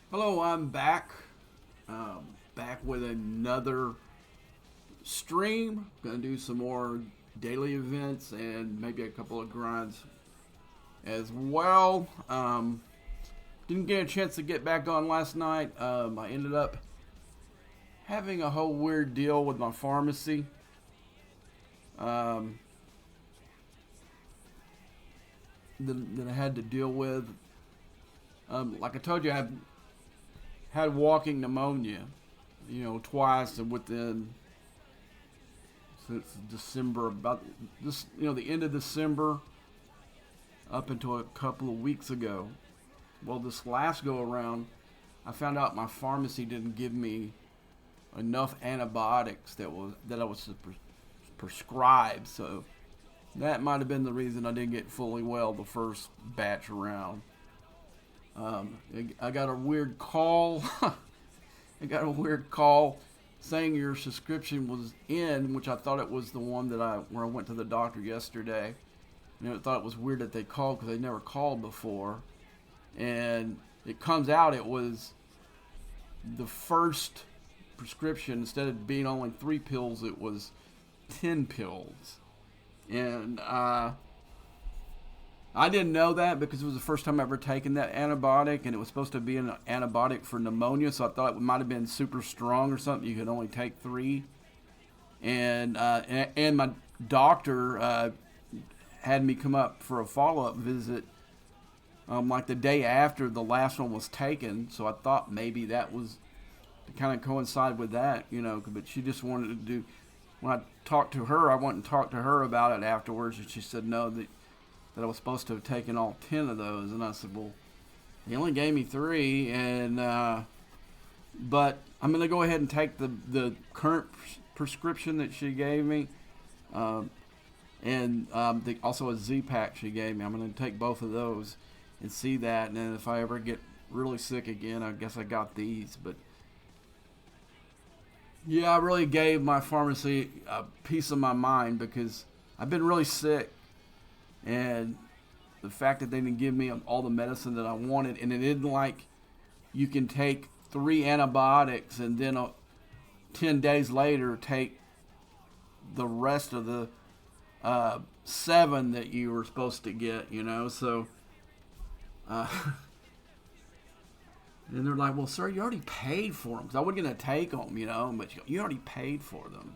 Hello, I'm back. Back with another stream. Gonna do some more daily events and maybe a couple of grinds as well. Didn't get a chance to get back on last night. I ended up having a whole weird deal with my pharmacy. Um, that I had to deal with. Like I told you, I've had walking pneumonia, twice and within since December, about this, the end of December up until a couple of weeks ago. Well, this last go around, I found out my pharmacy didn't give me enough antibiotics that I was prescribed. So that might have been the reason I didn't get fully well the first batch around. I got a weird call. I got a weird call saying your subscription was in, which I thought it was the one where I went to the doctor yesterday. I thought it was weird that they called because they never called before, and it comes out it was the first prescription. Instead of being only 3 pills, it was 10 pills, and I didn't know that because it was the first time I ever taken that antibiotic, and it was supposed to be an antibiotic for pneumonia. So I thought it might have been super strong or something. You could only take 3, and my doctor had me come up for a follow up visit, like the day after the last one was taken. So I thought maybe that was to kind of coincide with that, But she just wanted to do. When I talked to her, I went and talked to her about it afterwards, and she said no, that I was supposed to have taken all 10 of those. And I said, well, he only gave me 3, and but I'm going to go ahead and take the current prescription that she gave me, and also a Z-Pack she gave me. I'm going to take both of those and see that, and then if I ever get really sick again, I guess I got these. But yeah, I really gave my pharmacy a piece of my mind because I've been really sick, and the fact that they didn't give me all the medicine that I wanted, and it isn't like you can take 3 antibiotics and then 10 days later take the rest of the 7 that you were supposed to get, So, uh, and they're like, well, sir, you already paid for them because I wasn't going to take them, but you already paid for them.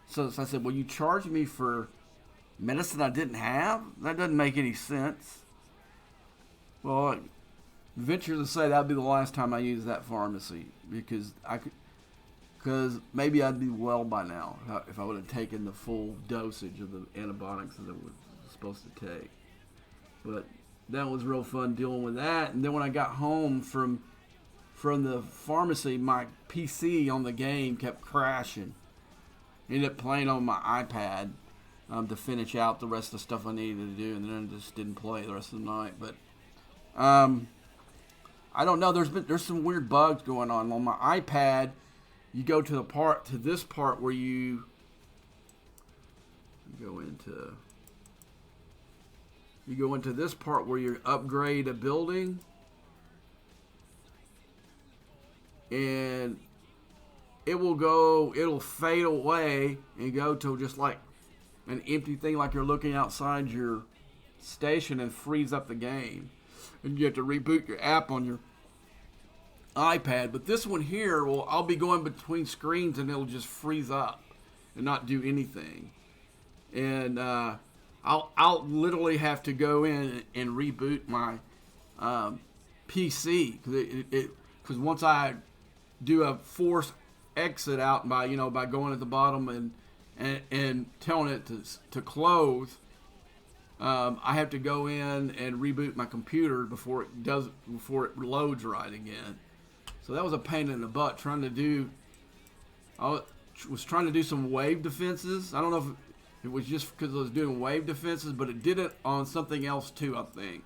So I said, well, you charged me for medicine I didn't have? That doesn't make any sense. Well, I venture to say that'd be the last time I use that pharmacy because maybe I'd be well by now if I would have taken the full dosage of the antibiotics that I was supposed to take. But that was real fun dealing with that. And then when I got home from the pharmacy, my PC on the game kept crashing. Ended up playing on my iPad to finish out the rest of the stuff I needed to do, and then I just didn't play the rest of the night. But I don't know. There's some weird bugs going on my iPad. You go to this part where you go into this part where you upgrade a building, and it'll fade away and go to just like an empty thing, like you're looking outside your station, and freeze up the game, and you have to reboot your app on your iPad. But this one here, I'll be going between screens and it'll just freeze up and not do anything, and I'll literally have to go in and reboot my PC because once I do a force exit out by going at the bottom and telling it to close, I have to go in and reboot my computer before it loads right again. So that was a pain in the butt I was trying to do some wave defenses. I don't know if it was just because I was doing wave defenses, but it did it on something else too, I think.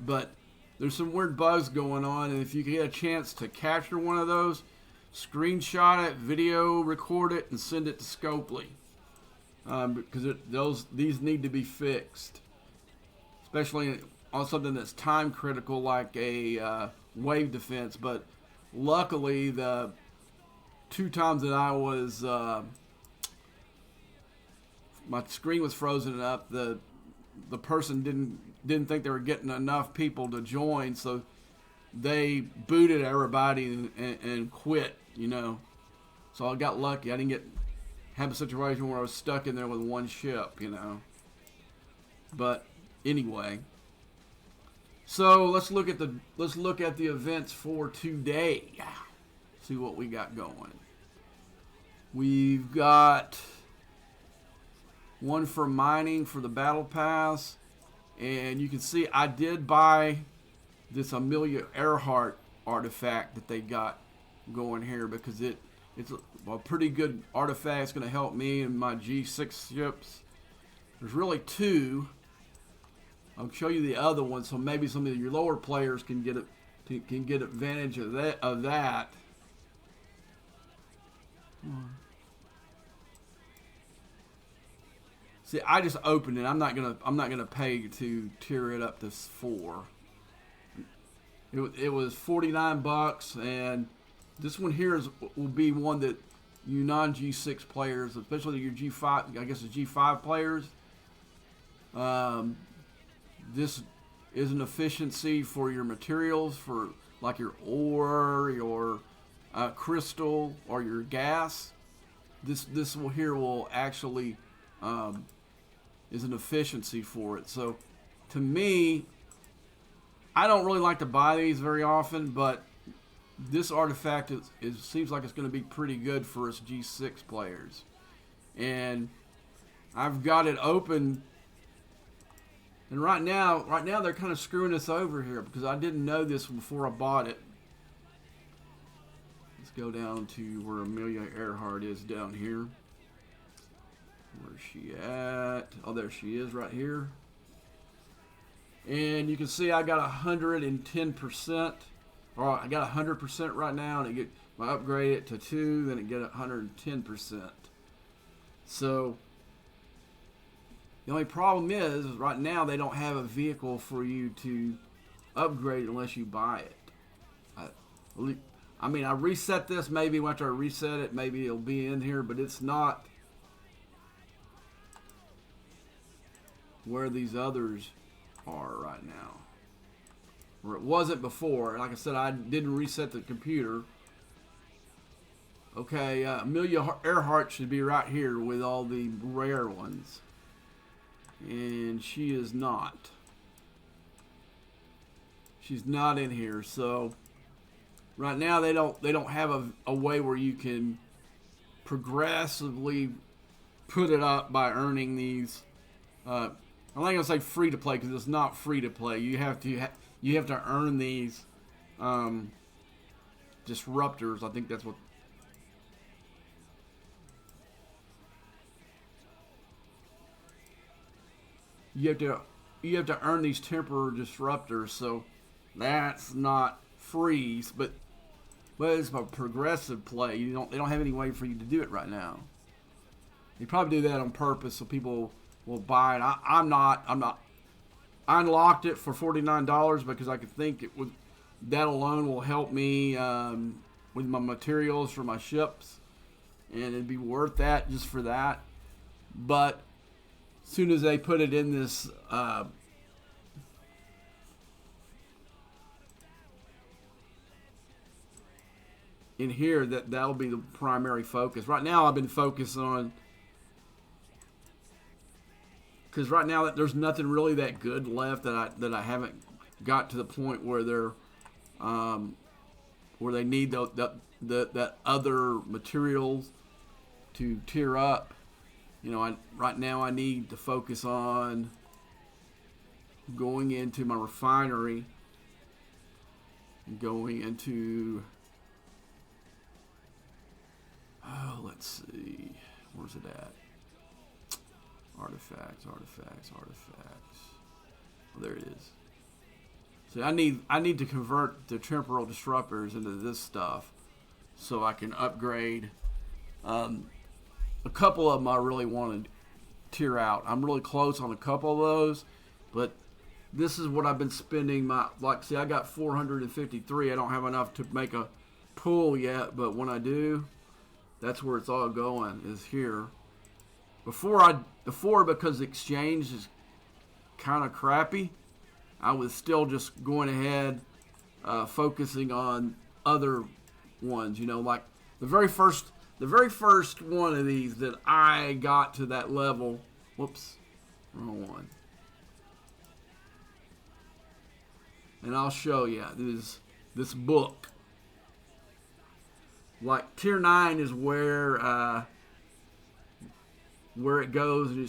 But there's some weird bugs going on, and if you get a chance to capture one of those, screenshot it, video record it, and send it to Scopely, because these need to be fixed, especially on something that's time critical like a wave defense. But luckily, the 2 times that I was my screen was frozen up, the person didn't think they were getting enough people to join, so they booted everybody and quit. So I got lucky. I didn't have a situation where I was stuck in there with one ship. But anyway, so let's look at the events for today. See what we got going. We've got one for mining for the battle pass, and you can see I did buy this Amelia Earhart artifact that they got going here because it's a pretty good artifact. It's going to help me and my G6 ships. There's really 2. I'll show you the other one, so maybe some of your lower players can get advantage of that. See, I just opened it. I'm not gonna pay to tier it up to 4. It was $49, and this one here will be one that you non-G6 players, especially your G5, I guess the G5 players. This is an efficiency for your materials, for like your ore, your crystal, or your gas. This will actually is an efficiency for it. So to me, I don't really like to buy these very often, but this artifact seems like it's going to be pretty good for us G6 players. And I've got it open, and right now they're kind of screwing us over here because I didn't know this before I bought it. Let's go down to where Amelia Earhart is down here. Where's she at? Oh, there she is right here. And you can see I got 110%, or I got 100% right now, and I upgrade it to 2, then it get 110%. So the only problem is right now they don't have a vehicle for you to upgrade unless you buy it. I mean, I reset this. Maybe after I reset it, maybe it'll be in here, but it's not where these others are right now, where it wasn't before. Like I said, I didn't reset the computer. Okay, Amelia Earhart should be right here with all the rare ones, and she is not. She's not in here. So right now they don't have a way where you can progressively put it up by earning these. I'm not gonna say free to play because it's not free to play. You have to earn these disruptors. I think that's what. You have to earn these temporary disruptors, so that's not free, but it's a progressive play. They don't have any way for you to do it right now. They probably do that on purpose so people will buy it. I'm not. I unlocked it for $49 because I could think that alone will help me with my materials for my ships, and it'd be worth that just for that. But as soon as they put it in this in here, that'll be the primary focus. Right now I've been focused on, because right now there's nothing really that good left that I haven't got to the point where they're where they need that other materials to tier up. Right now I need to focus on going into my refinery and going into, let's see, where's it at? Artifacts. Oh, there it is. See, I need to convert the temporal disruptors into this stuff so I can upgrade. A couple of them I really want to tier out. I'm really close on a couple of those, but this is what I've been spending my, like, see, I got 453. I don't have enough to make a pull yet, but when I do, that's where it's all going, is here. Before, because the exchange is kind of crappy, I was still just going ahead, focusing on other ones, like the very first one of these that I got to that level. Whoops, wrong one. And I'll show you this book. Like tier 9 is where it goes, and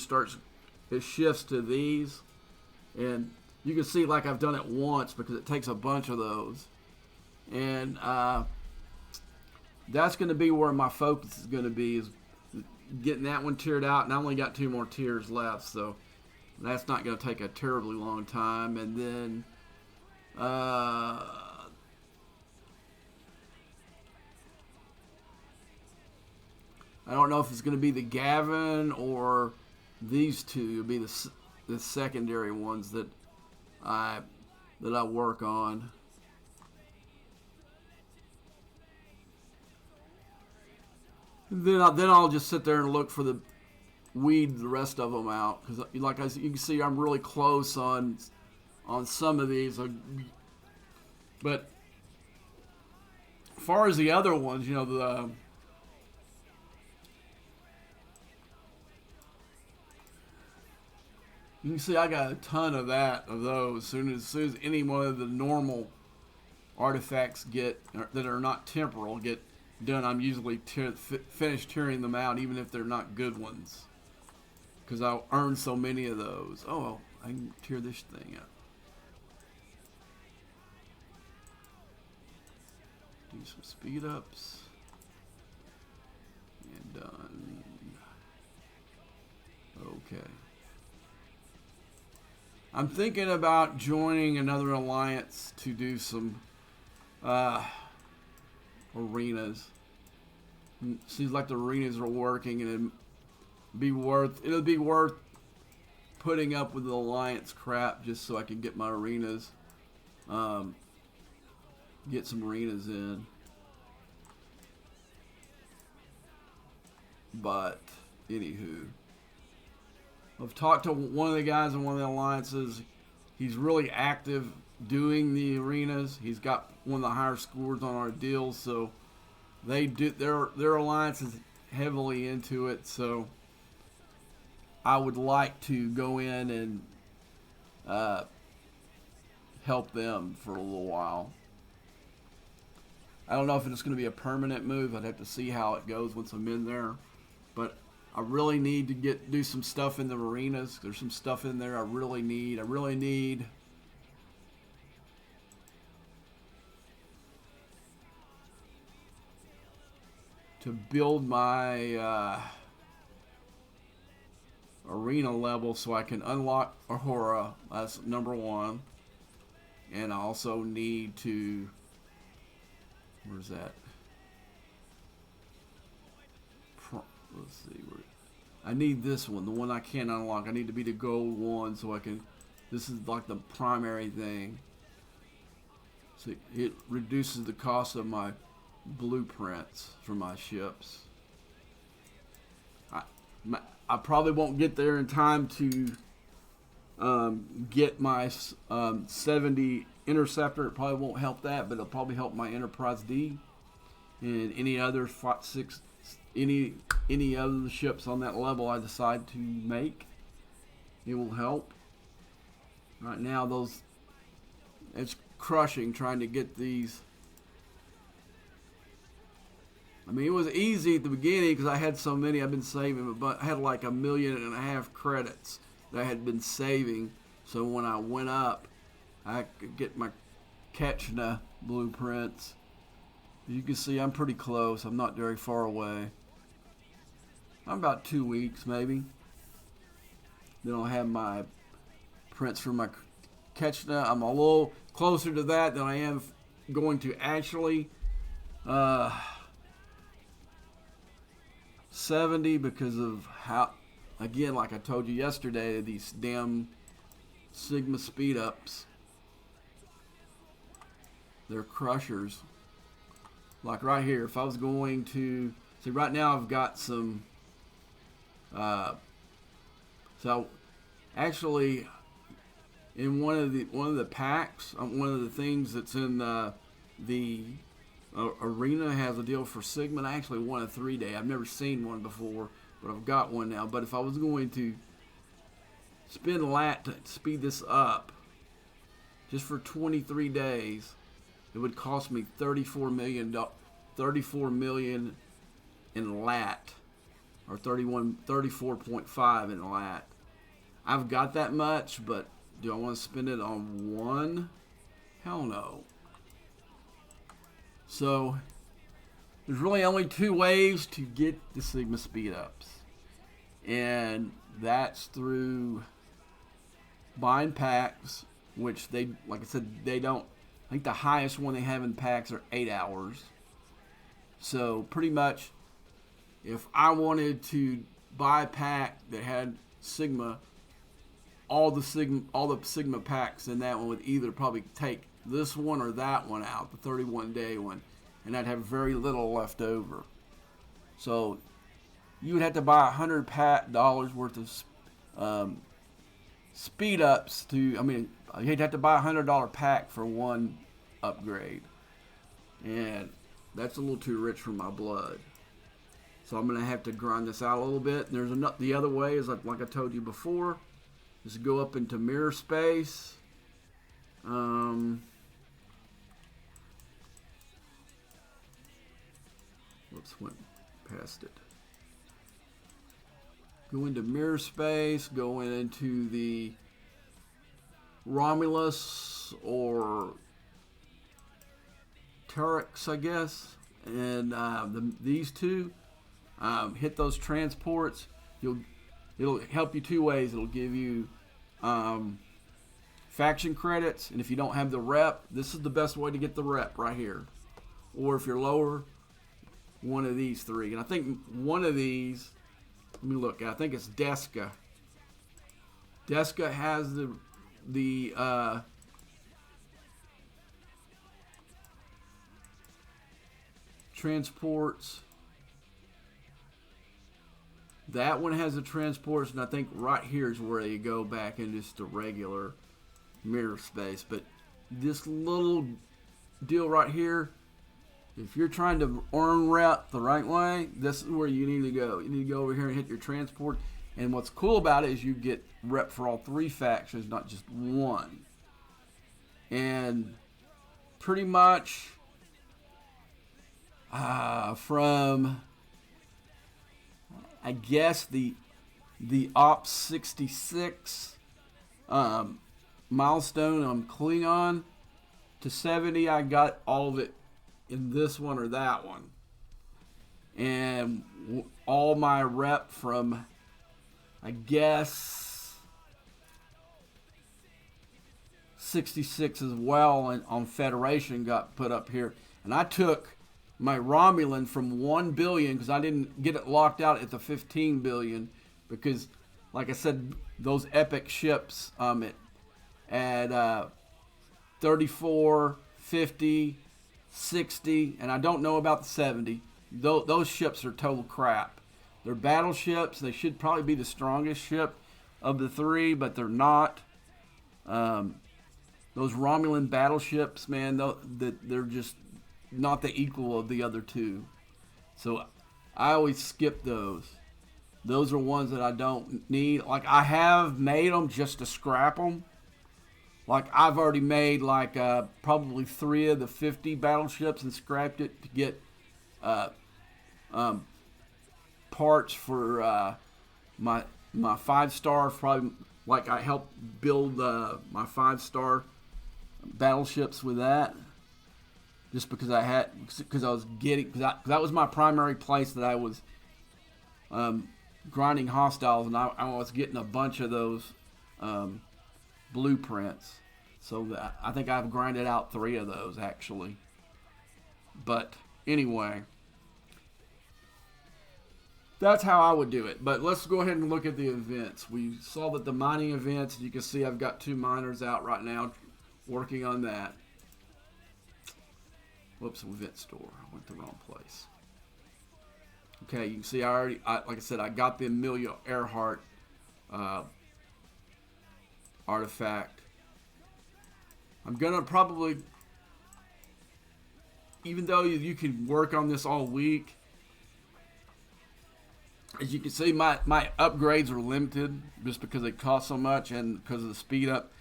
it shifts to these, and you can see like I've done it once because it takes a bunch of those, and that's going to be where my focus is going to be, is getting that one tiered out, and I only got 2 more tiers left, so that's not going to take a terribly long time. And then I don't know if it's going to be the Gavin or these two. It'll be the secondary ones that I work on. And then I'll just sit there and look for weed the rest of them out, because like you can see, I'm really close on some of these. But as far as the other ones, you can see I got a ton of those. As soon as any one of the normal artifacts that are not temporal get done, I'm usually finished tearing them out, even if they're not good ones, because I'll earn so many of those. Oh, I can tear this thing up. Do some speed ups. And done. Okay. I'm thinking about joining another alliance to do some arenas. Seems like the arenas are working, and it'll be worth putting up with the alliance crap just so I can get my arenas, get some arenas in. But anywho, I've talked to one of the guys in one of the alliances. He's really active doing the arenas. He's got one of the higher scores on our deals, so they do their alliance is heavily into it. So I would like to go in and help them for a little while. I don't know if it's going to be a permanent move. I'd have to see how it goes once I'm in there. But I really need to do some stuff in the arenas. There's some stuff in there I really need. To build my arena level so I can unlock Ahura. That's number 1. And I also need to... Where's that? Let's see. I need this one, the one I can't unlock. I need to be the gold 1 so I can... This is like the primary thing. So it reduces the cost of my blueprints for my ships. I probably won't get there in time to get my 70 interceptor. It probably won't help that, but it'll probably help my Enterprise D and any other any other ships on that level I decide to make. It will help. Right now, it's crushing trying to get these. I mean, it was easy at the beginning because I had so many I've been saving, but I had like 1.5 million credits that I had been saving. So when I went up, I could get my Ketchna blueprints. You can see I'm pretty close. I'm not very far away. I'm about 2 weeks maybe. Then I'll have my prints for my Ketchna. I'm a little closer to that than I am going to actually 70 because of how, again, like I told you yesterday, these damn Sigma speed ups. They're crushers. Like right here, if I was going to see right now, I've got some. So actually, in one of the packs, one of the things that's in the arena has a deal for Sigma. And I actually won a 3-day. I've never seen one before, but I've got one now. But if I was going to spend a lat to speed this up, just for 23 days, it would cost me $34 million in lat, or 34.5 in lat. I've got that much, but do I want to spend it on one? Hell no. So there's really only two ways to get the Sigma speed ups, and that's through buying packs, which they, like I said, they don't. I think the highest one they have in packs are 8 hours. So pretty much, if I wanted to buy a pack that had Sigma, all the Sigma packs in that one would either probably take this one or that one out, the 31-day one, and I'd have very little left over. So you would have to buy $100 worth of speed ups to. I mean, you'd have to buy a $100 pack for one upgrade, and that's a little too rich for my blood. So I'm gonna have to grind this out a little bit. And there's the other way is like I told you before, is go up into mirror space. Whoops, went past it. Go into mirror space, go into the Romulus or Terex, I guess, and these two, hit those transports. It'll help you two ways. It'll give you faction credits, and if you don't have the rep, this is the best way to get the rep right here. Or if you're lower, one of these three. And I think one of these, let me look. I think it's Deska. Deska has the transports. That one has the transports, and I think right here is where you go back in just a regular mirror space. But this little deal right here, if you're trying to earn rep the right way, this is where you need to go. You need to go over here and hit your transport. And what's cool about it is you get rep for all three factions, not just one. And pretty much from, I guess, the Ops 66 milestone on Klingon to 70, I got all of it in this one or that one. And all my rep from, I guess, 66 as well, and on Federation got put up here. And I took my Romulan from 1 billion because I didn't get it locked out at the 15 billion because, like I said, those epic ships at 34, 50, 60, and I don't know about the 70. Those ships are total crap. They're battleships. They should probably be the strongest ship of the three, but they're not. Those Romulan battleships, man, they're just not the equal of the other two. So I always skip those. Those are ones that I don't need. Like, I have made them just to scrap them. Like, I've already made probably 3 of the 50 battleships and scrapped it to get parts for my 5-star. Probably, like, I helped build my 5-star battleships with that. Just because that was my primary place that I was grinding hostiles, and I was getting a bunch of those blueprints. So I think I've grinded out 3 of those actually. But anyway, That's how I would do it. But let's go ahead and look at the events. We saw that the mining events, you can see I've got 2 miners out right now working on that. Whoops, event store. I went the wrong place. Okay, you can see like I said, I got the Amelia Earhart artifact. I'm going to probably, even though you can work on this all week, as you can see, my upgrades are limited just because they cost so much and because of the speed up.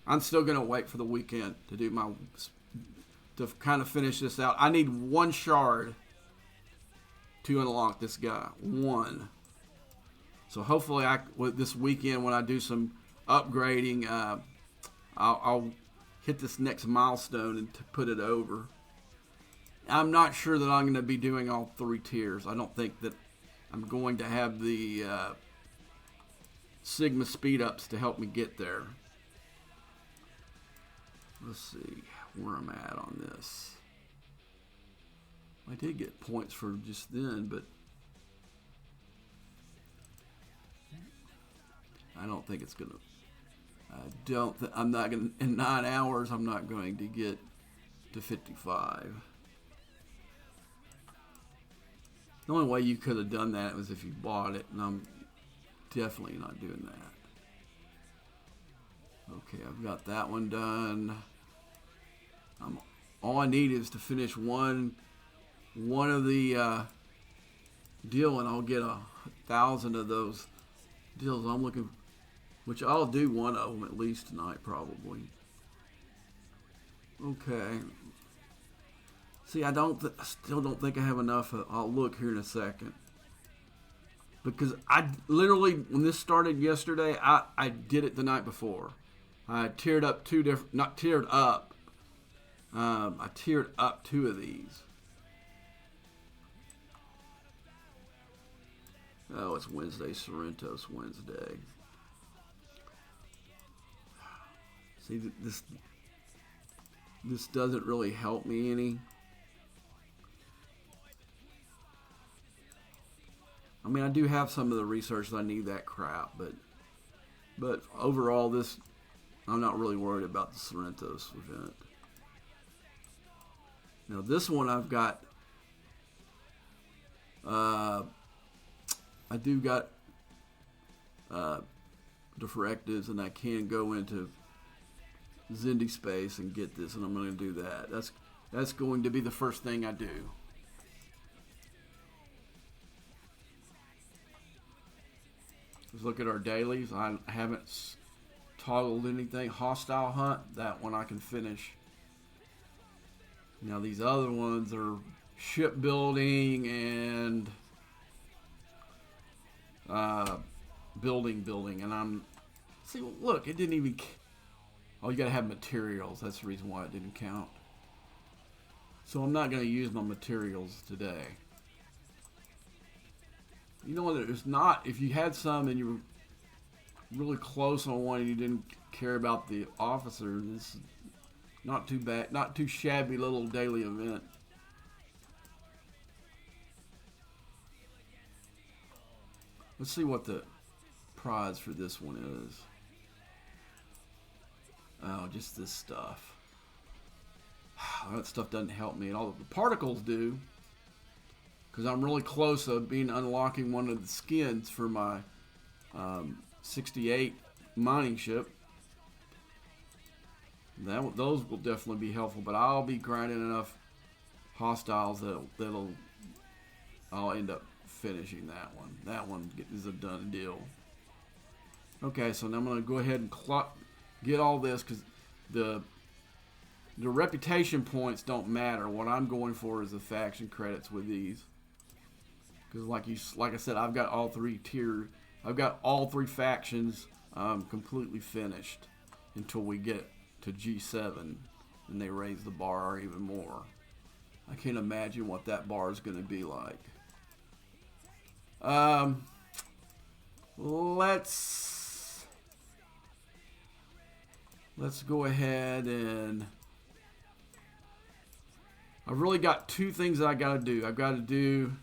I'm still going to wait for the weekend to do to kind of finish this out. I need 1 shard to unlock this guy. 1. So hopefully this weekend when I do some upgrading, I'll hit this next milestone and to put it over. I'm not sure that I'm going to be doing all 3 tiers. I don't think that I'm going to have the Sigma speed ups to help me get there. Let's see where I'm at on this. I did get points for just then, but I don't think it's gonna. I'm not gonna. In 9 hours, I'm not going to get to 55. The only way you could have done that was if you bought it, and I'm definitely not doing that. Okay, I've got that one done. All I need is to finish one of the deal, and I'll get 1,000 of those deals. I'm looking, which I'll do one of them at least tonight, probably. Okay. See, I still don't think I have enough. I'll look here in a second. Because I literally, when this started yesterday, I did it the night before. I tiered up 2 different, not tiered up. I tiered up 2 of these. Oh, it's Wednesday, Sorrentos Wednesday. See, this doesn't really help me any. I mean, I do have some of the research that I need that crap, but overall, I'm not really worried about the Sorrentos event. Now, this one I've got, I do got Diffractives, and I can go into Zindi Space and get this, and I'm going to do that. That's going to be the first thing I do. Let's look at our dailies. I haven't toggled anything. Hostile Hunt, that one I can finish. Now these other ones are shipbuilding and building, and see, look, it didn't even. Oh, you gotta have materials. That's the reason why it didn't count. So I'm not gonna use my materials today. You know what? It's not. If you had some and you were really close on one and you didn't care about the officer, this is not too bad. Not too shabby little daily event. Let's see what the prize for this one is. Oh, just this stuff. That stuff doesn't help me at all. The particles do. Because I'm really close to unlocking one of the skins for my 68 mining ship. Those will definitely be helpful, but I'll be grinding enough hostiles I'll end up finishing that one. That one is a done deal. Okay, so now I'm going to go ahead and get all this, because the reputation points don't matter. What I'm going for is the faction credits with these. Because like I said, I've got all 3 tiers. I've got all 3 factions completely finished until we get to G7 and they raise the bar even more. I can't imagine what that bar is going to be like. Let's go ahead and I've really got 2 things that I got to do. I've got to do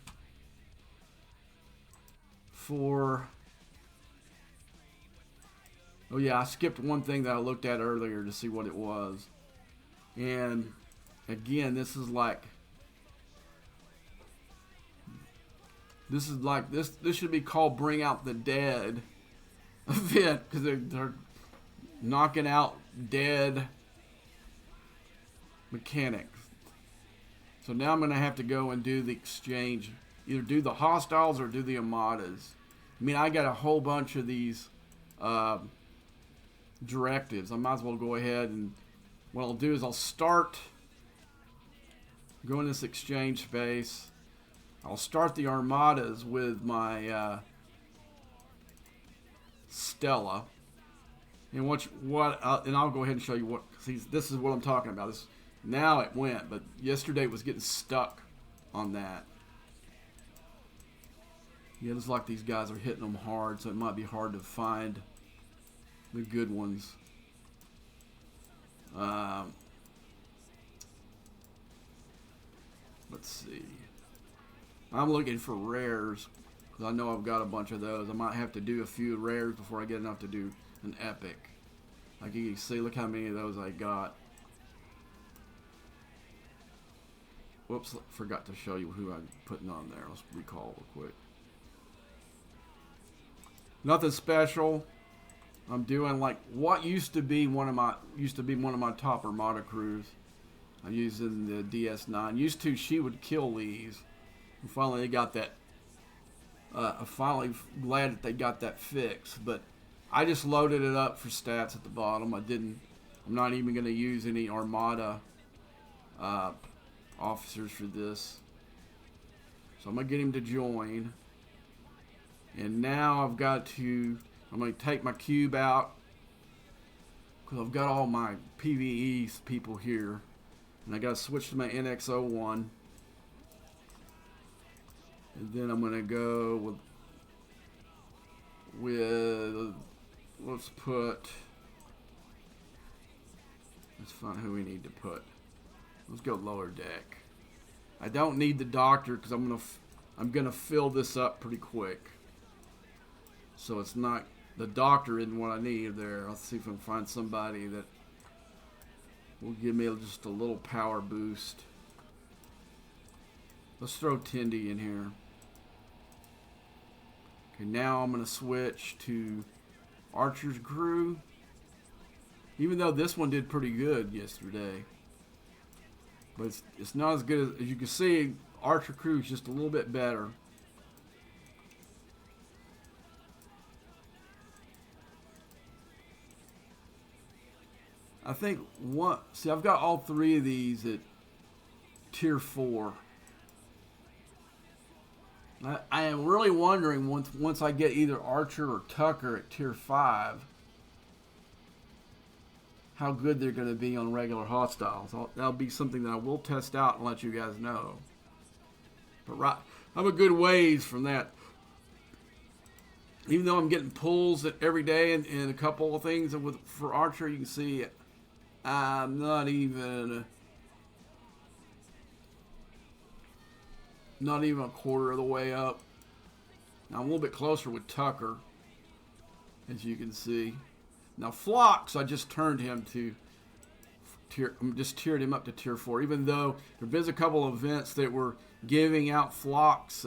for... Oh yeah, I skipped one thing that I looked at earlier to see what it was. And again, this is like this should be called Bring Out the Dead event, because they're knocking out dead mechanics. So now I'm going to have to go and do the exchange. Either do the hostiles or do the armadas. I mean, I got a whole bunch of these directives. I might as well go ahead, and what I'll do is I'll start, go in this exchange space. I'll start the armadas with my Stella. And and I'll go ahead and show you what. See, this is what I'm talking about. Now it went, but yesterday it was getting stuck on that. Yeah, it's like these guys are hitting them hard, so it might be hard to find the good ones. Let's see. I'm looking for rares, because I know I've got a bunch of those. I might have to do a few rares before I get enough to do an epic. Like you can see, look how many of those I got. Whoops, forgot to show you who I'm putting on there. Let's recall real quick. Nothing special. I'm doing like what used to be one of my top Armada crews. I'm using the DS9. Used to, she would kill these. And finally they got that. I'm finally glad that they got that fixed. But I just loaded it up for stats at the bottom. I'm not even going to use any Armada officers for this. So I'm going to get him to join. And now I'm going to take my cube out, because I've got all my PvE people here. And I got to switch to my NX-01. And then I'm going to go with let's find who we need to put. Let's go lower deck. I don't need the doctor, because I'm gonna fill this up pretty quick. So it's not, the doctor isn't what I need there. I'll see if I can find somebody that will give me just a little power boost. Let's throw Tindy in here. Okay, now I'm gonna switch to Archer's crew. Even though this one did pretty good yesterday. But it's not as good as you can see. Archer crew is just a little bit better. I think see, I've got all three of these at tier 4. I am really wondering once I get either Archer or Tucker at tier 5, how good they're going to be on regular hostiles. That'll be something that I will test out and let you guys know. But I'm a good ways from that. Even though I'm getting pulls every day and a couple of things for Archer, you can see I'm not even a quarter of the way up. Now I'm a little bit closer with Tucker, as you can see. Now Phlox, I just turned him to just tiered him up to tier 4, even though there've been a couple of events that were giving out Phlox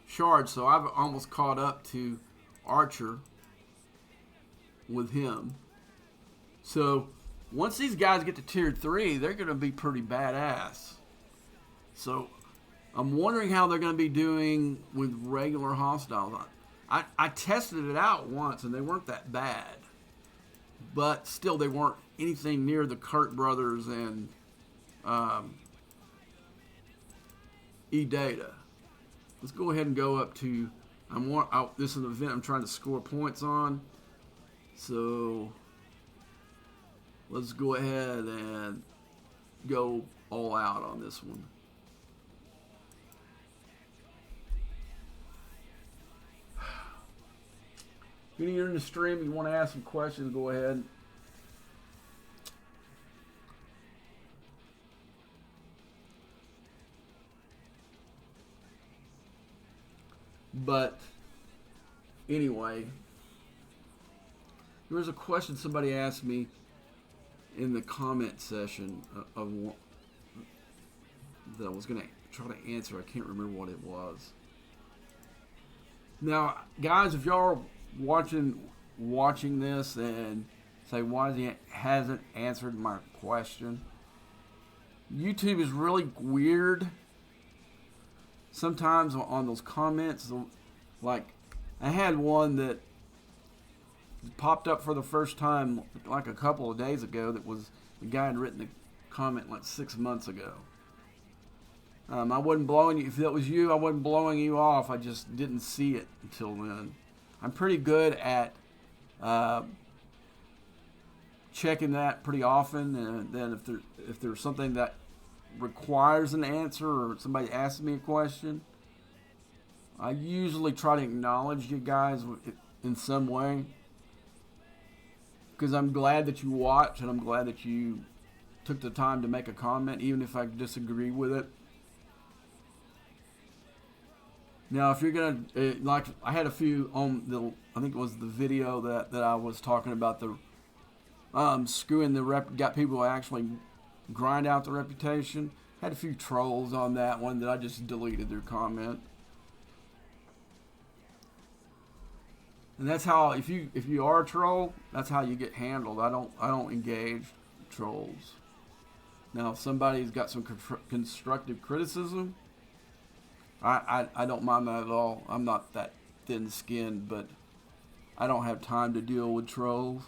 shards, so I've almost caught up to Archer with him. So once these guys get to tier 3, they're going to be pretty badass. So I'm wondering how they're going to be doing with regular hostiles. I tested it out once, and they weren't that bad. But still, they weren't anything near the Kirk brothers and E-Data. Let's go ahead and go up to... this is an event I'm trying to score points on. So let's go ahead and go all out on this one. If you're in the stream, you want to ask some questions, go ahead. But anyway, there was a question somebody asked me in the comment session that I was going to try to answer. I can't remember what it was. Now, guys, if y'all are watching this and say, why he hasn't answered my question, YouTube is really weird sometimes on those comments. Like, I had one that popped up for the first time like a couple of days ago. That was, the guy had written a comment like 6 months ago. I wasn't blowing you. If that was you, I wasn't blowing you off. I just didn't see it until then. I'm pretty good at checking that pretty often, and then if there's something that requires an answer or somebody asks me a question, I usually try to acknowledge you guys in some way, because I'm glad that you watch and I'm glad that you took the time to make a comment, even if I disagree with it. Now, if you're gonna like, I had a few on the, I think it was the video that I was talking about, the screwing the got people who actually grind out the reputation. Had a few trolls on that one that I just deleted their comment. And that's how, if you are a troll, that's how you get handled. I don't engage trolls. Now, if somebody's got some constructive criticism, I don't mind that at all. I'm not that thin-skinned, but I don't have time to deal with trolls.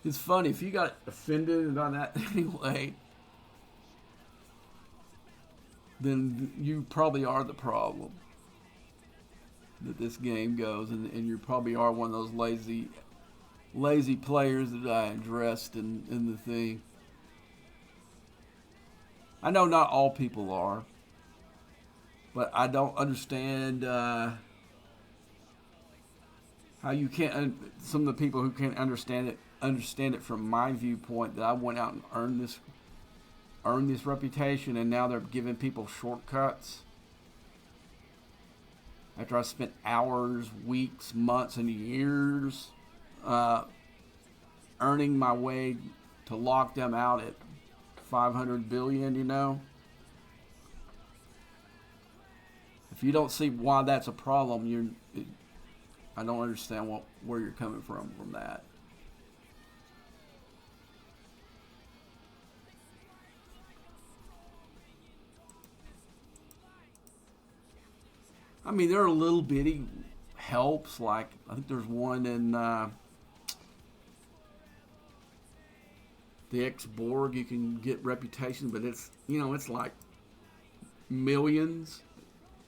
It's funny, if you got offended by that anyway, then you probably are the problem that this game goes, and you probably are one of those lazy players that I addressed in the thing. I know not all people are, but I don't understand how you can't. Some of the people who can't understand it from my viewpoint, that I went out and earned this reputation, and now they're giving people shortcuts. After I spent hours, weeks, months, and years earning my way to lock them out at 500 billion, you know? If you don't see why that's a problem, I don't understand where you're coming from that. I mean, there are little bitty helps, like I think there's one in the X-Borg. You can get reputation, but it's like millions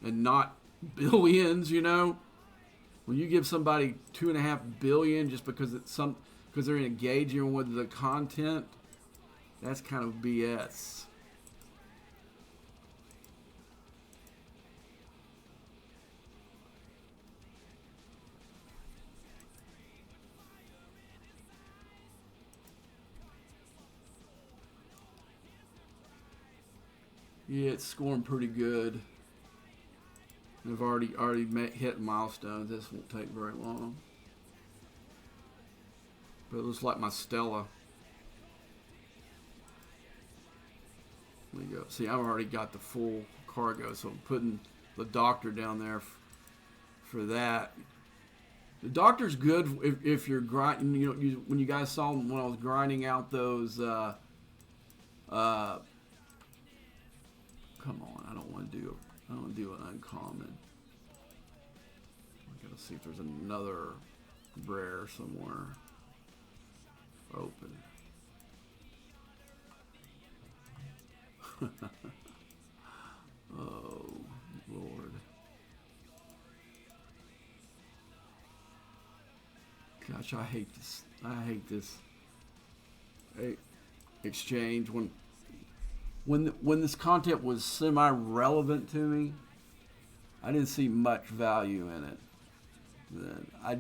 and not billions. When you give somebody 2.5 billion just because they're engaging with the content, that's kind of BS. Yeah, it's scoring pretty good. I've already hit milestones. This won't take very long. But it looks like my Stella. There you go. See, I've already got the full cargo, so I'm putting the Doctor down there for that. The Doctor's good if you're grinding. When you guys saw when I was grinding out those. Come on, I don't want to do an uncommon. I gotta see if there's another rare somewhere. Open. Oh, Lord. Gosh, I hate this. I hate this exchange when this content was semi-relevant to me. I didn't see much value in it. I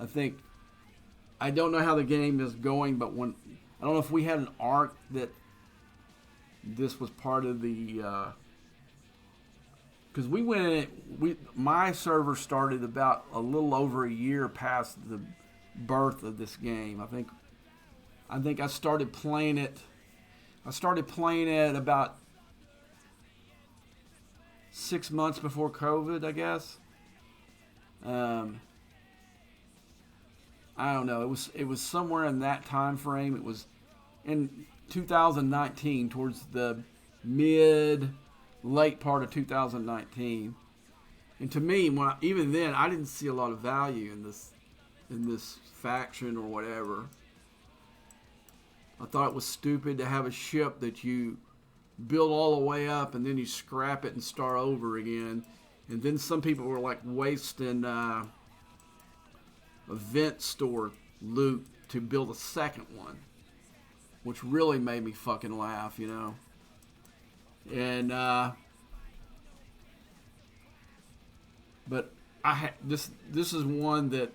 think I don't know how the game is going, but I don't know if we had an arc that this was part of the. Because we went, my server started about a little over a year past the birth of this game. I think I started playing it. I started playing it about 6 months before COVID, I guess. I don't know. It was somewhere in that time frame. It was in 2019, towards the late part of 2019. And to me, even then, I didn't see a lot of value in this faction or whatever. I thought it was stupid to have a ship that you build all the way up and then you scrap it and start over again. And then some people were like wasting event store loot to build a second one, which really made me fucking laugh, you know. And but this is one that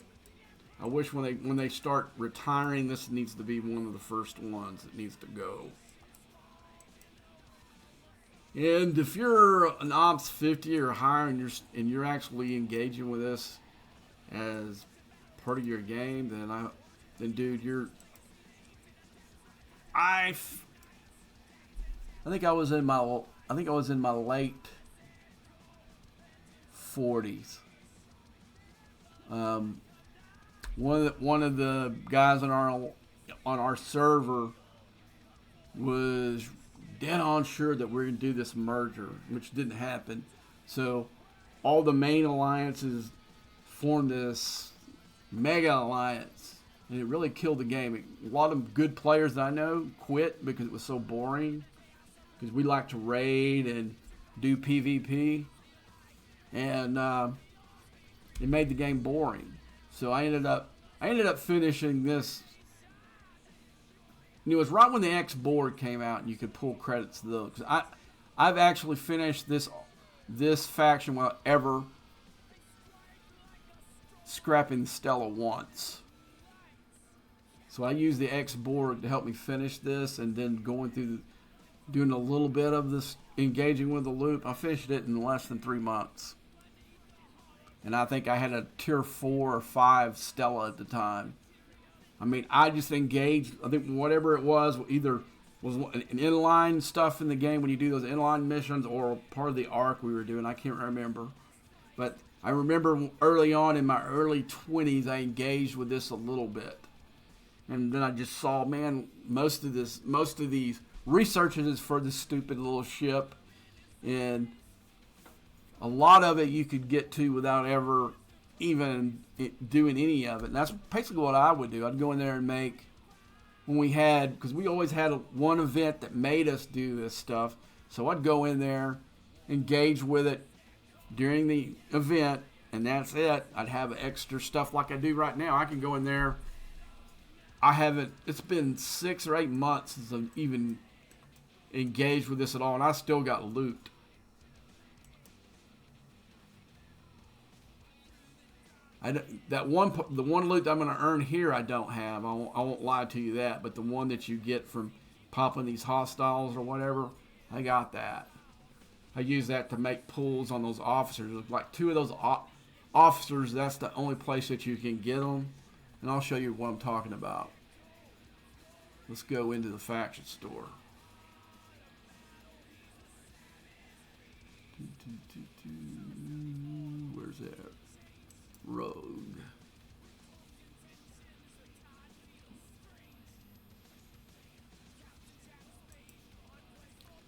I wish when they start retiring, this needs to be one of the first ones that needs to go. And if you're an Ops 50 or higher and you're actually engaging with this as part of your game, then dude, I think I was in my late 40s. One of the guys on our server was dead on sure that we're gonna do this merger, which didn't happen. So all the main alliances formed this mega alliance, and it really killed the game. A lot of good players that I know quit because it was so boring. Because we like to raid and do PvP, and it made the game boring. So I ended up finishing this. And it was right when the X board came out, and you could pull credits to those. I've actually finished this faction without ever scrapping Stella once. So I used the X board to help me finish this, and then doing a little bit of this engaging with the loop. I finished it in less than 3 months. And I think I had a tier 4 or 5 Stella at the time. I mean, I just engaged, I think whatever it was, either was an inline stuff in the game when you do those inline missions, or part of the arc we were doing. I can't remember. But I remember early on in my early 20s, I engaged with this a little bit. And then I just saw, man, most of these researches is for this stupid little ship, and a lot of it you could get to without ever even doing any of it. And that's basically what I would do. I'd go in there and make, because we always had one event that made us do this stuff. So I'd go in there, engage with it during the event, and that's it. I'd have extra stuff like I do right now. I can go in there. It's been 6 or 8 months since I've even engaged with this at all, and I still got loot. The one loot that I'm going to earn here, I don't have. I won't lie to you that, but the one that you get from popping these hostiles or whatever, I got that. I use that to make pulls on those officers. Like 2 of those officers, that's the only place that you can get them, and I'll show you what I'm talking about. Let's go into the faction store. Where's that? Rogue.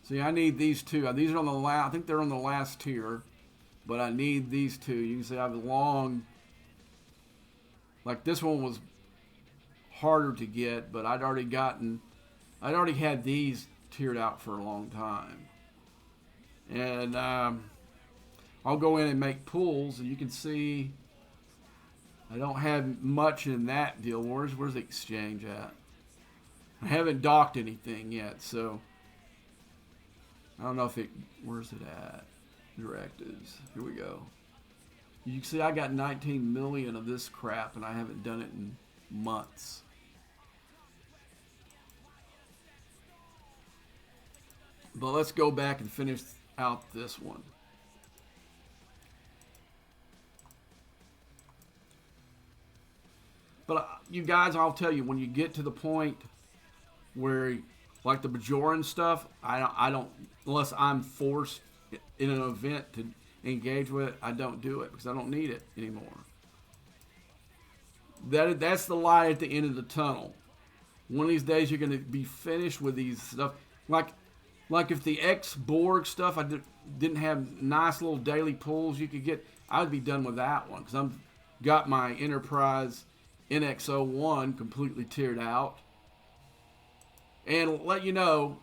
See, I need these 2. These are on the last. I think they're on the last tier, but I need these 2. You can see I've long. Like this one was harder to get, but I'd already had these tiered out for a long time. And I'll go in and make pulls, and you can see I don't have much in that deal. Where's the exchange at? I haven't docked anything yet, so I don't know where's it at? Directives. Here we go. You can see I got 19 million of this crap, and I haven't done it in months. But let's go back and finish out this one. But you guys, I'll tell you, when you get to the point where, like the Bajoran stuff, I don't, unless I'm forced in an event to engage with it, I don't do it because I don't need it anymore. That's the light at the end of the tunnel. One of these days, you're going to be finished with these stuff. Like if the X-Borg stuff, I didn't have nice little daily pulls you could get, I'd be done with that one because I've got my Enterprise NX-01 completely tiered out. And let you know,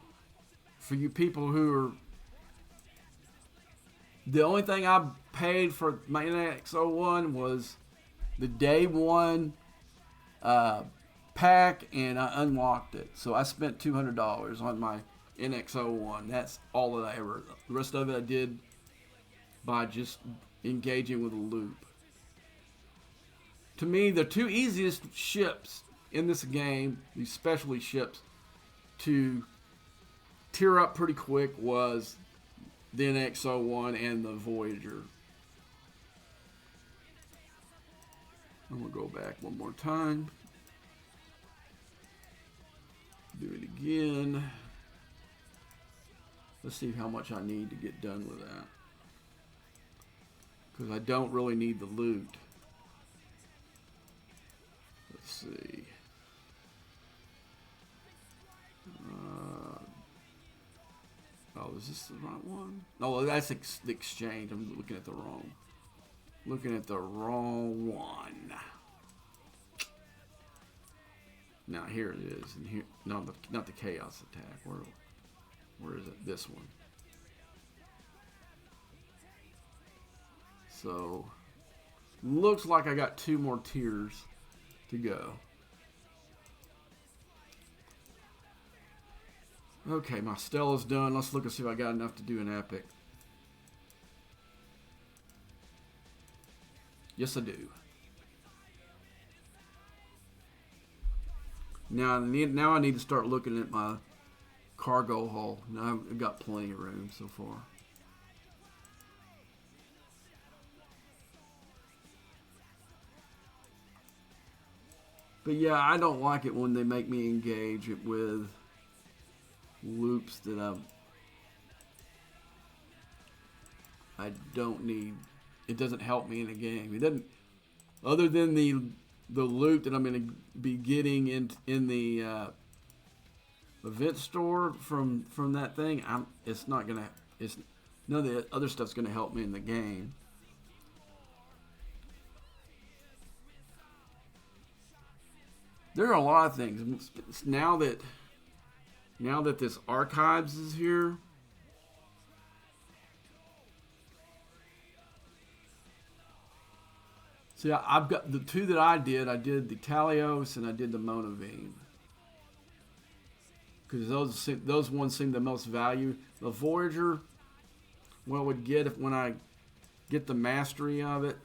for you people who are, the only thing I paid for my NX-01 was the day one pack, and I unlocked it. So I spent $200 on my NX-01. That's all that I ever, the rest of it I did by just engaging with a loop. To me, the two easiest ships in this game, these specialty ships, to tier up pretty quick was the NX-01 and the Voyager. I'm going to go back one more time. Do it again. Let's see how much I need to get done with that. Because I don't really need the loot. Let's see. Oh, is this the right one? Oh, that's the exchange. I'm looking at the wrong. Looking at the wrong one. Now here it is, and here, no, not the chaos attack. Where is it? This one. So, looks like I got 2 more tiers to go. Okay, my Stella's done. Let's look and see if I got enough to do an epic. Yes, I do. Now I need to start looking at my cargo hull. Now I've got plenty of room so far. But yeah, I don't like it when they make me engage it with loops that I don't need. It doesn't help me in the game. It doesn't, other than the loot that I'm going to be getting in the event store from that thing. It's not gonna. It's none of the other stuff's going to help me in the game. There are a lot of things now that this archives is here. See, I've got the 2 that I did. I did the Talios and I did the Monavine. Because those ones seem the most value. The Voyager, what I would get when I get the mastery of it.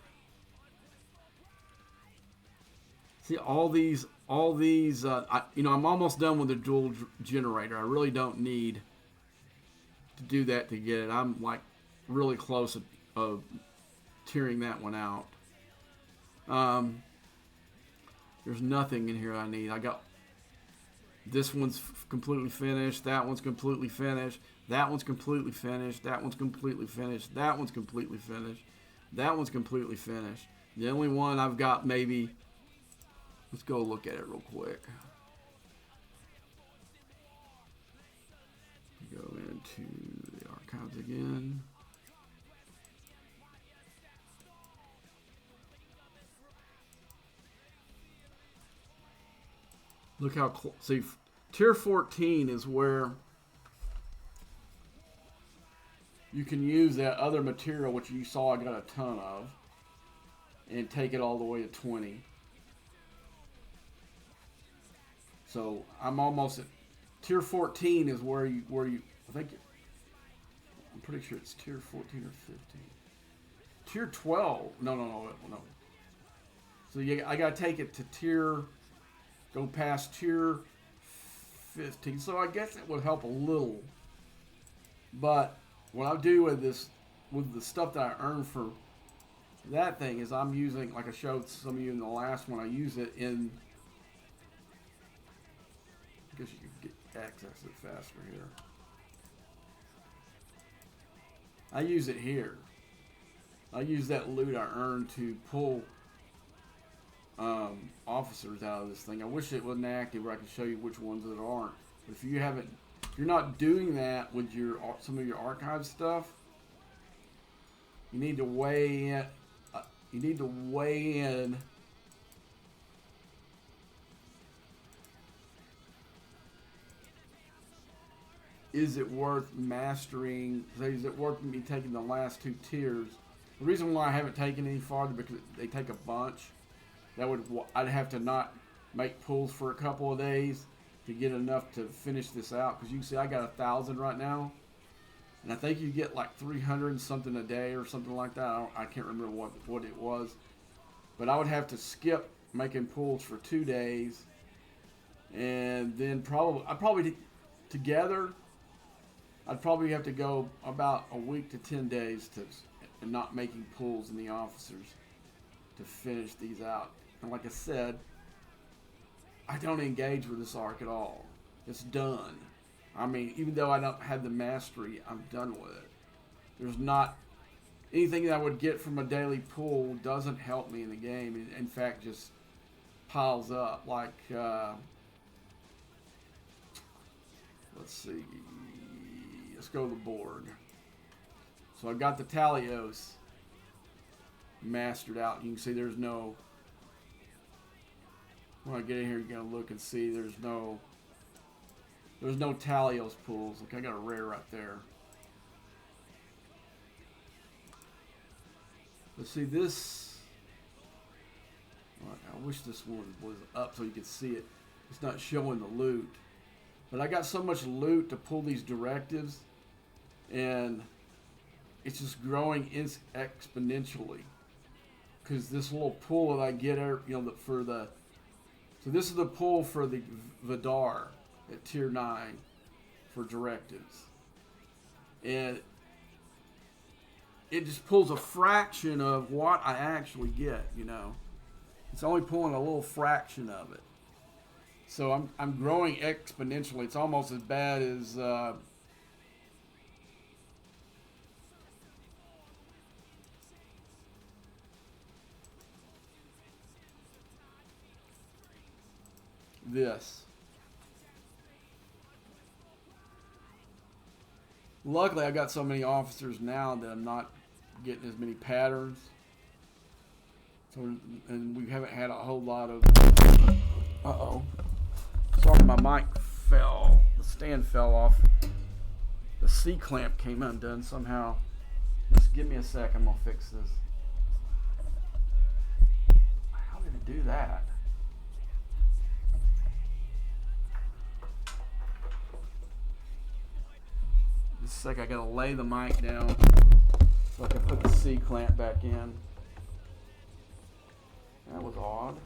See, all these, I'm almost done with the dual generator. I really don't need to do that to get it. I'm like really close of tearing that one out. There's nothing in here I need. I got this one's completely finished. That one's completely finished. That one's completely finished. That one's completely finished. That one's completely finished. That one's completely finished. The only one I've got maybe. Let's go look at it real quick. Go into the archives again. Look how close. See, tier 14 is where you can use that other material, which you saw I got a ton of, and take it all the way to 20. So I'm almost at tier 14 is where you I think I'm pretty sure it's tier 14 or 15. Tier 12. No. So I got to take it to tier go past tier 15. So I guess it would help a little. But what I do with this, with the stuff that I earn for that thing, is I'm using, like I showed some of you in the last one, I use it in, I guess you could get access it faster here. I use it here. I use that loot I earned to pull officers out of this thing. I wish it wasn't active where I could show you which ones that aren't. But if you haven't, if you're not doing that with your some of your archive stuff, you need to weigh in. You need to weigh in is it worth mastering? Is it worth me taking the last 2 tiers? The reason why I haven't taken any farther because they take a bunch. I'd have to not make pulls for a couple of days to get enough to finish this out. Because you can see I got 1,000 right now, and I think you get like 300 and something a day or something like that. I can't remember what it was, but I would have to skip making pulls for 2 days, and then together I'd probably have to go about a week to 10 days and not making pulls in the officers to finish these out. And like I said, I don't engage with this arc at all. It's done. I mean, even though I don't have the mastery, I'm done with it. There's not anything that I would get from a daily pull doesn't help me in the game. In fact, just piles up. Like, let's see. Let's go to the board. So I got the Talios mastered out. You can see there's no, when I get in here, you're going to look and see there's no Talios pulls. Look, I got a rare right there. Let's see this. I wish this one was up so you could see it. It's not showing the loot. But I got so much loot to pull these directives, and it's just growing exponentially. Because this little pull that I get, so this is the pull for the Vidar at tier 9 for directives. And it just pulls a fraction of what I actually get, It's only pulling a little fraction of it. So I'm growing exponentially. It's almost as bad as this. Luckily, I got so many officers now that I'm not getting as many patterns. So, and we haven't had a whole lot of. Uh-oh. Sorry, my mic fell. The stand fell off. The C-clamp came undone somehow. Just give me a sec. I'm gonna fix this. How did it do that? Just a sec. I gotta lay the mic down so I can put the C-clamp back in. That was odd.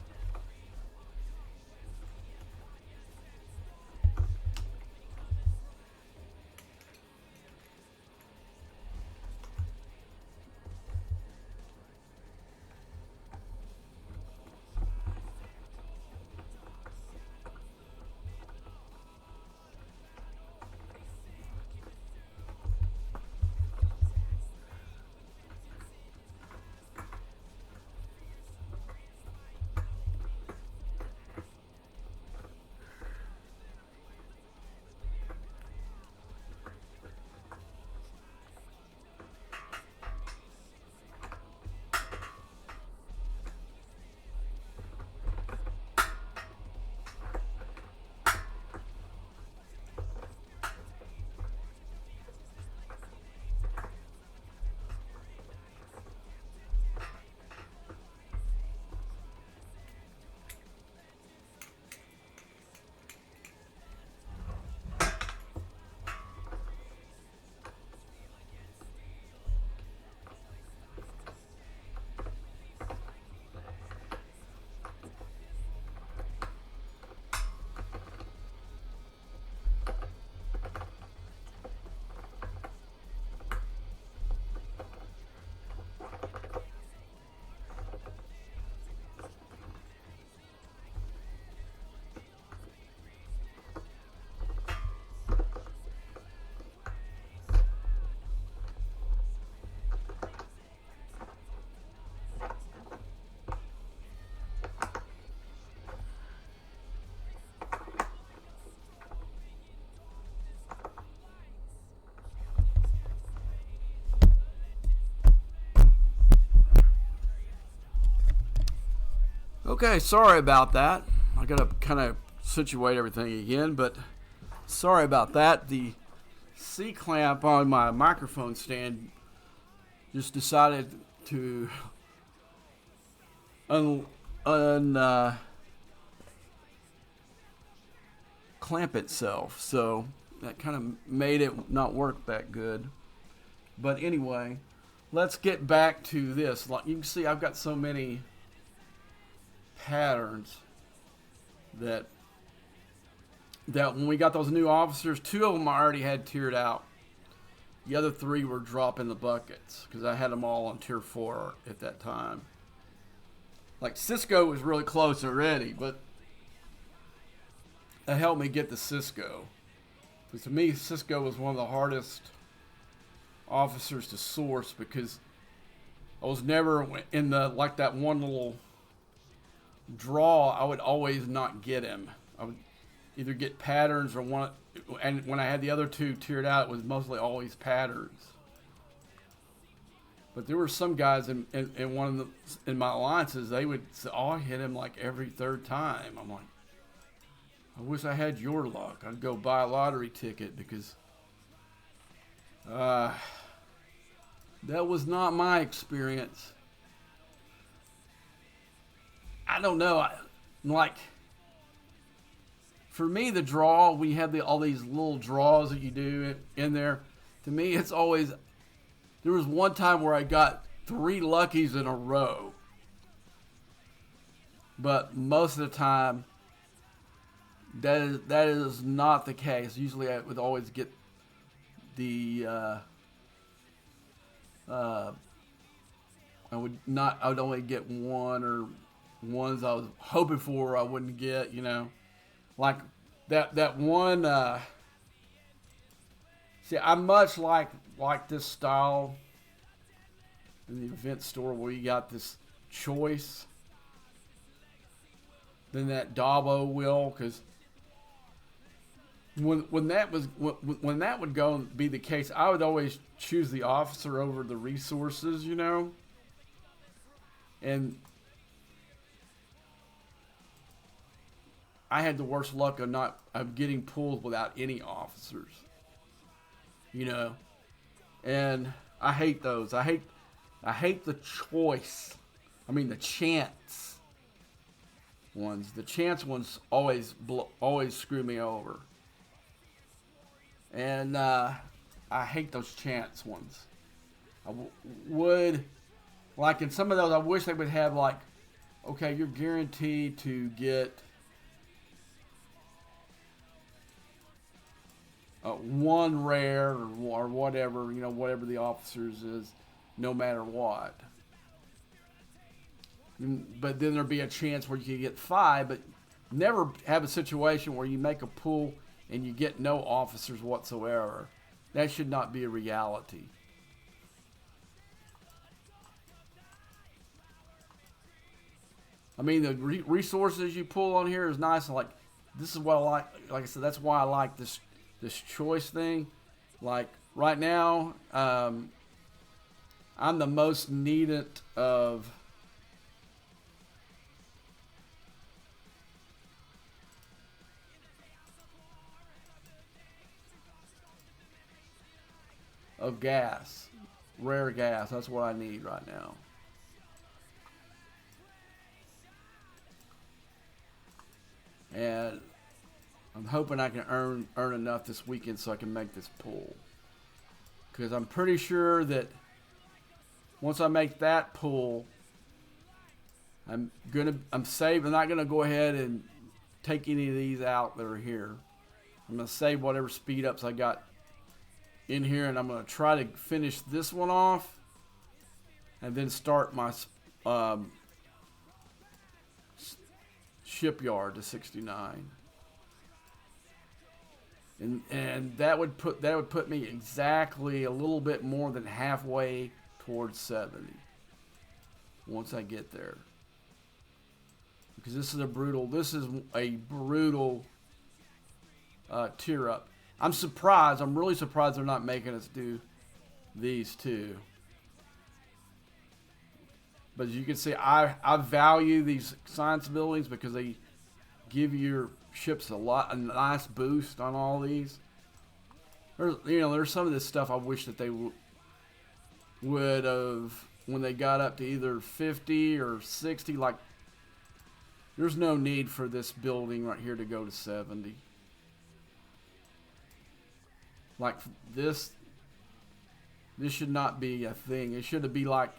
Okay, sorry about that. I gotta kind of situate everything again, but sorry about that. The C clamp on my microphone stand just decided to clamp itself, so that kind of made it not work that good. But anyway, let's get back to this. Like you can see, I've got so many patterns that when we got those new officers, 2 of them I already had tiered out. The other 3 were dropping the buckets because I had them all on tier 4 at that time. Like Cisco was really close already, but that helped me get the Cisco. Because to me, Cisco was one of the hardest officers to source because I was never in the, like that one little draw, I would always not get him. I would either get patterns or one, and when I had the other 2 tiered out, it was mostly always patterns. But there were some guys in one of the, in my alliances, they would say, oh, I hit him like every 3rd time. I'm like, I wish I had your luck. I'd go buy a lottery ticket because that was not my experience. I don't know. Like, for me, the draw, we have all these little draws that you do in there. To me, it's always, there was one time where I got 3 luckies in a row. But most of the time, that is not the case. Usually I would always get the, I would only get 1 or ones I was hoping for I wouldn't get, you know. Like that one, see, I much like this style in the event store where you got this choice than that Dabo will, because when that would go and be the case, I would always choose the officer over the resources, you know. And I had the worst luck of getting pulled without any officers, you know. And I hate those. I hate the choice. I mean the chance ones. The chance ones always screw me over. And I hate those chance ones. I would, like in some of those, I wish they would have like, okay, you're guaranteed to get 1 rare or whatever, you know, whatever the officers is, no matter what. But then there'd be a chance where you could get 5, but never have a situation where you make a pull and you get no officers whatsoever. That should not be a reality. I mean, the resources you pull on here is nice. Like, this is what I like. Like I said, that's why I like this choice thing. Like right now, I'm the most needed of gas, rare gas. That's what I need right now. And I'm hoping I can earn enough this weekend so I can make this pull. Because I'm pretty sure that once I make that pull, I'm not gonna go ahead and take any of these out that are here. I'm gonna save whatever speed ups I got in here, and I'm gonna try to finish this one off, and then start my shipyard to 69. And that would put me exactly a little bit more than halfway towards 70 once I get there. Because this is a brutal tier up. I'm really surprised they're not making us do these two. But as you can see, I value these science buildings because they give your ships a nice boost on all these. There's some of this stuff I wish that they would have, when they got up to either 50 or 60. Like, there's no need for this building right here to go to 70. Like, this should not be a thing. It should be like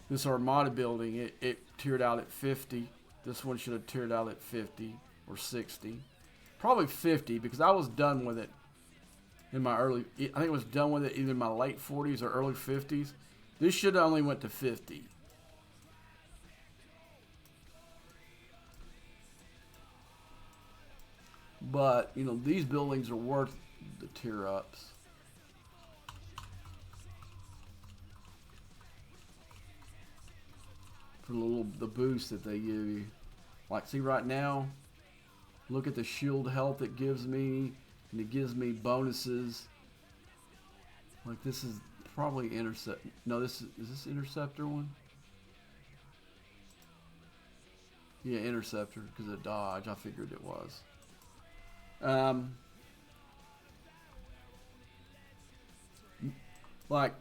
this Armada building. It tiered out at 50. This one should have tiered out at 50 or 60. Probably 50, because I was done with it in my I think it was done with it either in my late 40s or early 50s. This should have only went to 50. But, these buildings are worth the tier ups. For the boost that they give you. Like, see right now, look at the shield health it gives me, and it gives me bonuses. Like, this is probably intercept. No, is this interceptor one? Yeah, interceptor, because of dodge. I figured it was. Like,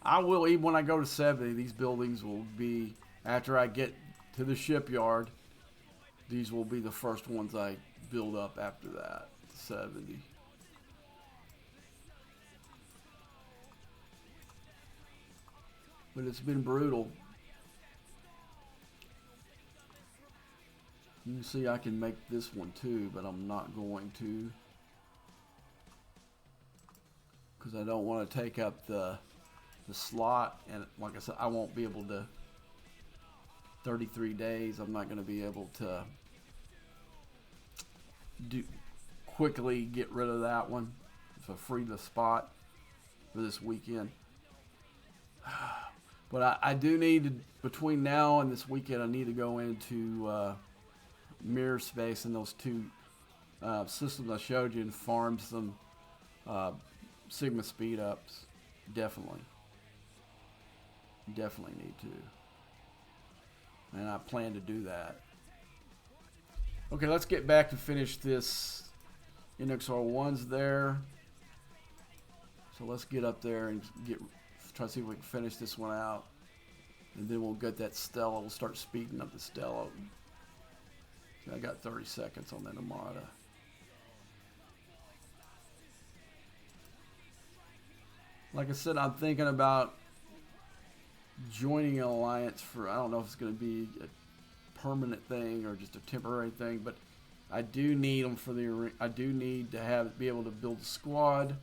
I will, even when I go to 70, these buildings will be, after I get to the shipyard, these will be the first ones I build up after that, 70. But it's been brutal. You can see I can make this one too, but I'm not going to. Because I don't want to take up the slot, and like I said, I won't be able to. 33 days, I'm not going to be able to quickly get rid of that one if I free the spot for this weekend. But I do need to, between now and this weekend, I need to go into Mirror Space and those two systems I showed you and farm some Sigma speed ups. Definitely need to. And I plan to do that. Okay, let's get back to finish this. NXR1's there. So let's get up there and try to see if we can finish this one out. And then we'll get that Stella. We'll start speeding up the Stella. I got 30 seconds on that Armada. Like I said, I'm thinking about joining an alliance for, I don't know if it's going to be a permanent thing or just a temporary thing, but I do need them for I do need to be able to build a squad.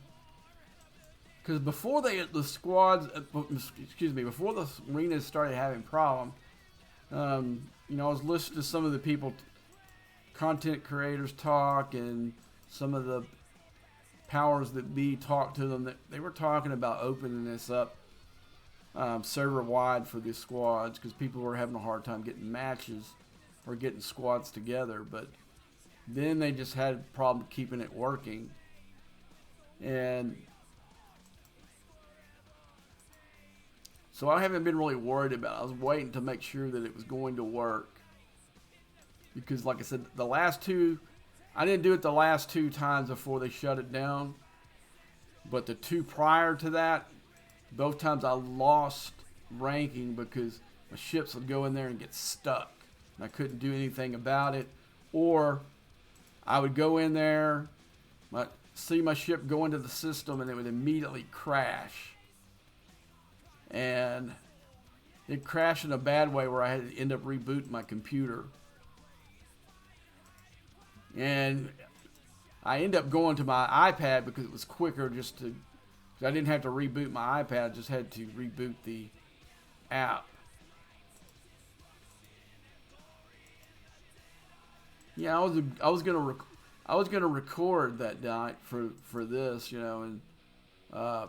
Because before the squads, before the arenas started having problems, I was listening to some of the people, content creators talk, and some of the powers that be talk to them, that they were talking about opening this up server wide for these squads, because people were having a hard time getting matches or getting squads together. But then they just had a problem keeping it working, and so I haven't been really worried about it. I was waiting to make sure that it was going to work, because like I said, the last two, I didn't do it the last two times before they shut it down, but the two prior to that, both times I lost ranking because my ships would go in there and get stuck, and I couldn't do anything about it. Or I would go in there, see my ship go into the system, and it would immediately crash. And it crashed in a bad way where I had to end up rebooting my computer. And I ended up going to my iPad because it was quicker, I didn't have to reboot my iPad, I just had to reboot the app. Yeah, I was gonna record that night for this, and I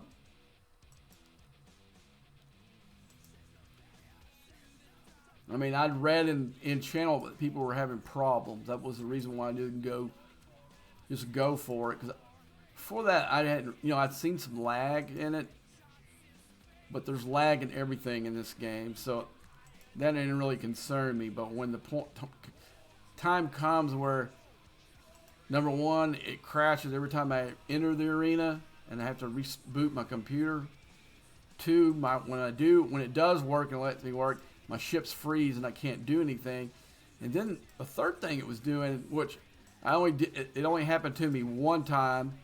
mean, I'd read in channel that people were having problems. That was the reason why I didn't go for it, because before that, I'd seen some lag in it, but there's lag and everything in this game, so that didn't really concern me. But when the time comes where, number one, it crashes every time I enter the arena and I have to reboot my computer. Two, when it does work and lets me work, my ships freeze and I can't do anything. And then the third thing it was doing, which it only happened to me one time,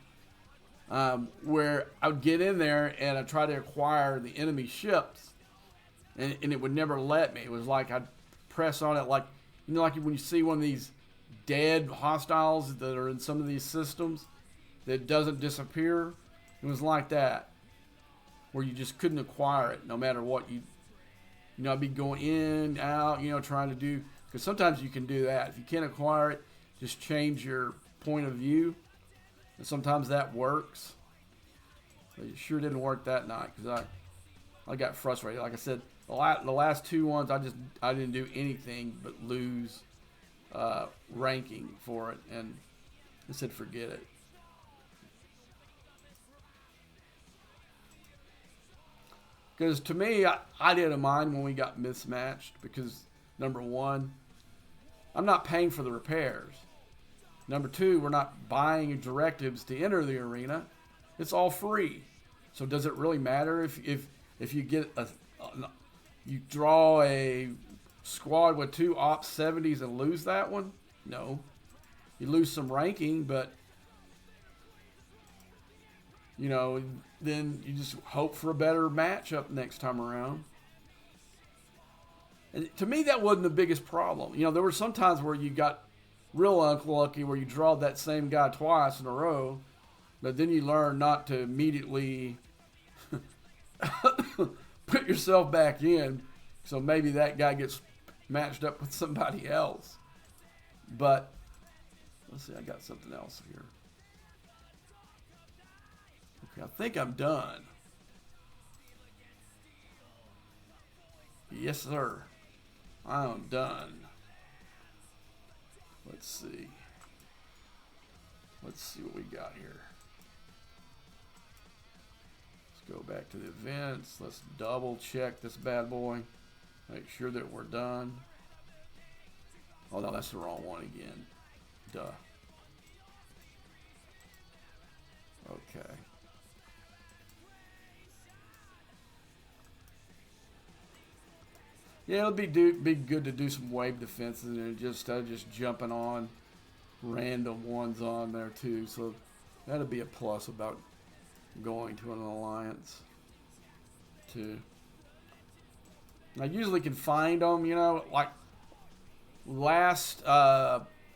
where I would get in there and I'd try to acquire the enemy ships, and it would never let me. It was like I'd press on it, like like when you see one of these dead hostiles that are in some of these systems that doesn't disappear. It was like that, where you just couldn't acquire it no matter what I'd be going in, out, trying to do, because sometimes you can do that. If you can't acquire it, just change your point of view, and sometimes that works. But it sure didn't work that night, because I got frustrated. Like I said, the last two ones, I didn't do anything but lose ranking for it, and I said forget it. Because to me, I didn't mind when we got mismatched, because number one, I'm not paying for the repairs. Number two, we're not buying directives to enter the arena. It's all free. So does it really matter if you get you draw a squad with 2 Ops 70s and lose that one? No. You lose some ranking, but then you just hope for a better matchup next time around. And to me, that wasn't the biggest problem. There were some times where you got real unlucky, where you drawed that same guy twice in a row, but then you learn not to immediately put yourself back in, so maybe that guy gets matched up with somebody else. But let's see, I got something else here. Okay, I think I'm done. Yes, sir. I am done. Let's see. Let's see what we got here. Let's go back to the events. Let's double check this bad boy. Make sure that we're done. Oh, no, that's the wrong one again. Duh. Okay. Yeah, it'll be good to do some wave defenses and just jumping on random ones on there too. So that'll be a plus about going to an alliance too. I usually can find them, like last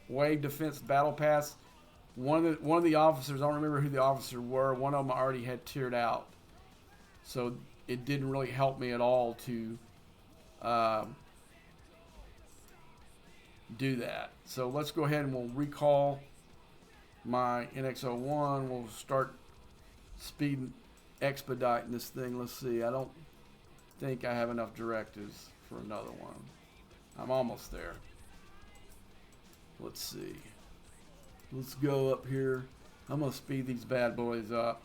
wave defense battle pass. One of the officers, I don't remember who the officers were. One of them already had tiered out, so it didn't really help me at all to do that. So let's go ahead and we'll recall my NX-01. We'll start expediting this thing. Let's see. I don't think I have enough directives for another one. I'm almost there. Let's see. Let's go up here. I'm going to speed these bad boys up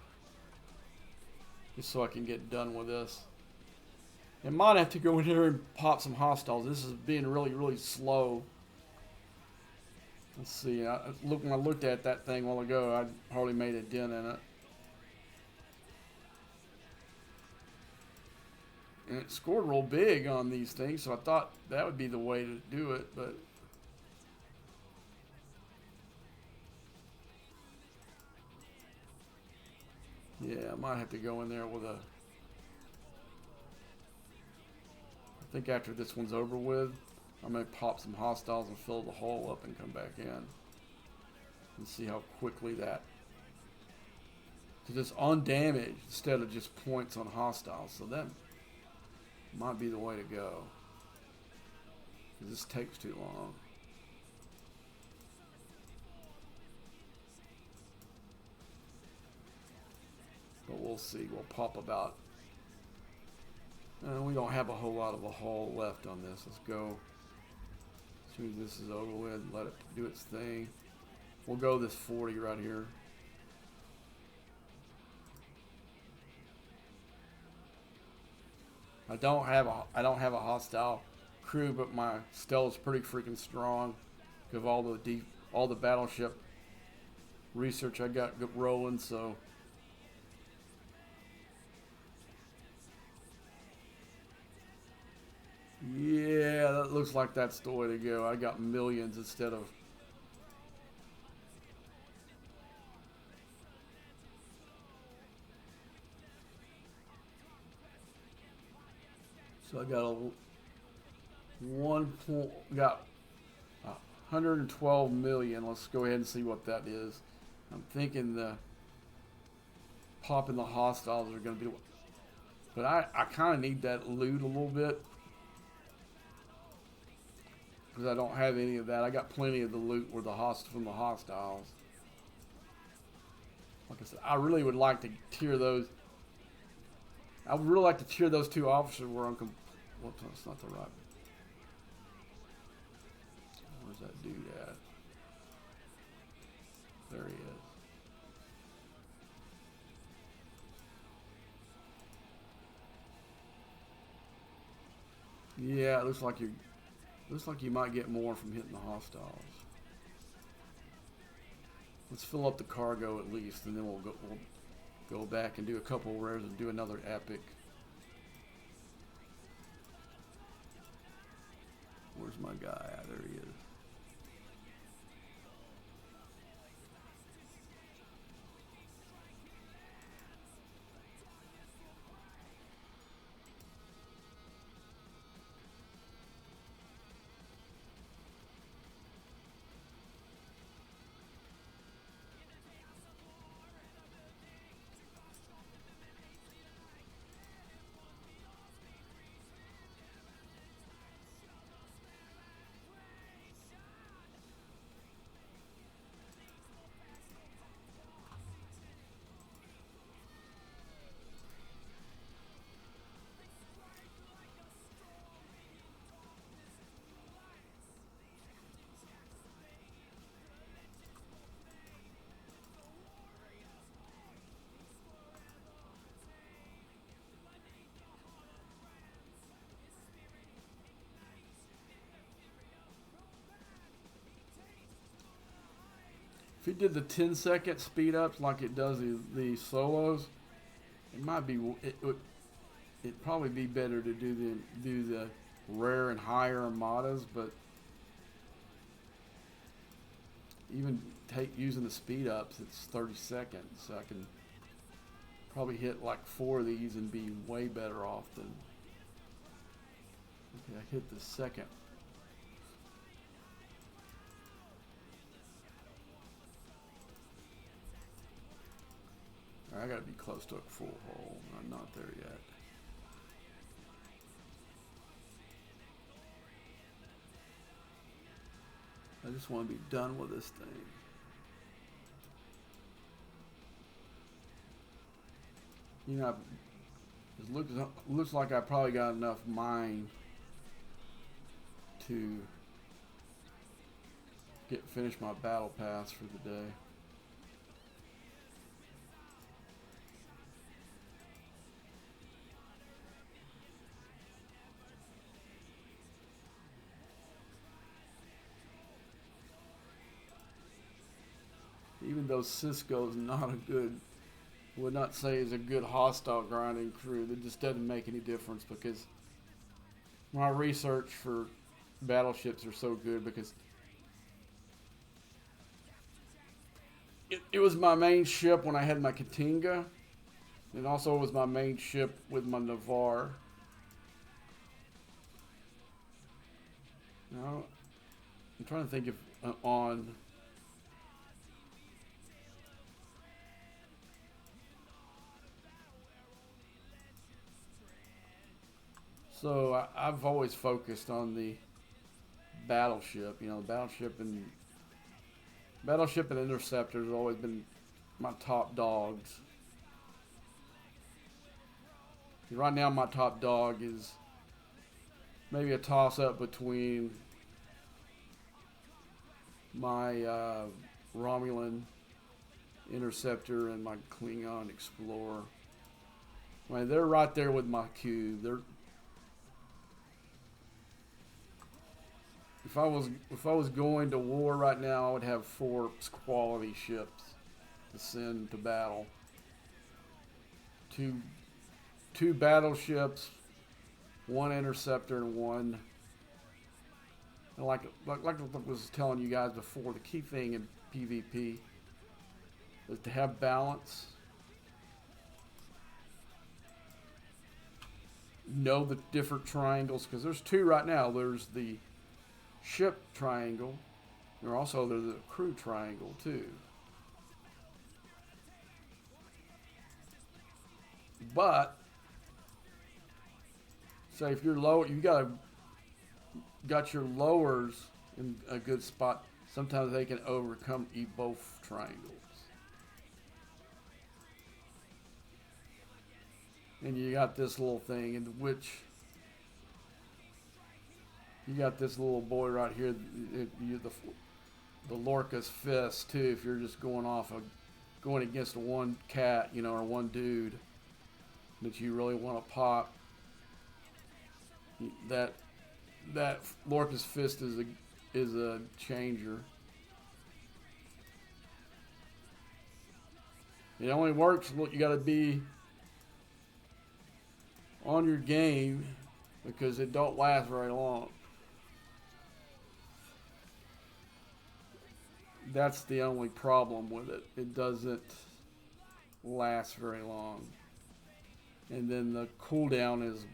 just so I can get done with this. And might have to go in here and pop some hostiles. This is being really, really slow. Let's see. When I looked at that thing a while ago, I hardly made a dent in it. And it scored real big on these things, so I thought that would be the way to do it, but yeah, I might have to go in there with a... I think after this one's over with, I'm going to pop some hostiles and fill the hole up and come back in. And see how quickly that... Because it's undamaged instead of just points on hostiles. So that might be the way to go. Because this takes too long. But we'll see. We'll pop about... we don't have a whole lot of a hull left on this. Let's go. As soon as this is over with, let it do its thing. We'll go this 40 right here. I don't have a hostile crew, but my stealth's pretty freaking strong because of all the battleship research I got rolling. So yeah, that looks like that's the way to go. I got millions instead of. So I got a got 112 million. Let's go ahead and see what that is. I'm thinking the popping the hostiles are going to be, but I kind of need that loot a little bit because I don't have any of that. I got plenty of the loot where from the hostiles. Like I said, I really would like to tier those. I would really like to tier those two officers where I'm. Whoops, that's not the right. Where's that dude at? There he is. Yeah, it looks like you might get more from hitting the hostiles. Let's fill up the cargo at least, and then we'll go back and do a couple rares and do another epic. Where's my guy? There he is. If he did the 10-second speed ups like it does the solos, it might be it'd probably be better to do the rare and higher armadas, but even using the speed ups, it's 30 seconds, so I can probably hit like 4 of these and be way better off than. Okay, I hit the second. I gotta be close to a full hole. I'm not there yet. I just want to be done with this thing. You know, looks like I probably got enough mine to finish my battle pass for the day. Even though Cisco's not a good, would not say is a good hostile grinding crew, that just doesn't make any difference because my research for battleships are so good because it was my main ship when I had my Katinga, and also it was my main ship with my Navarre. Now, I'm trying to think if on. So I've always focused on the battleship. You know, battleship and interceptors have always been my top dogs. Right now, my top dog is maybe a toss-up between my Romulan interceptor and my Klingon explorer. I mean, they're right there with my cube. if I was going to war right now, I would have 4 quality ships to send to battle. Two two battleships, 1 interceptor, and 1. And like I was telling you guys before, the key thing in PvP is to have balance. Know the different triangles, because there's 2 right now. There's the ship triangle. There's the crew triangle too. But say if you're low, you got your lowers in a good spot. Sometimes they can overcome both triangles. And you got this little thing in which you got this little boy right here, the Lorca's Fist too. If you're just going against one cat, or one dude that you really want to pop, that Lorca's Fist is a changer. It only works. Look, you got to be on your game because it don't last very long. That's the only problem with it. It doesn't last very long. And then the cooldown is,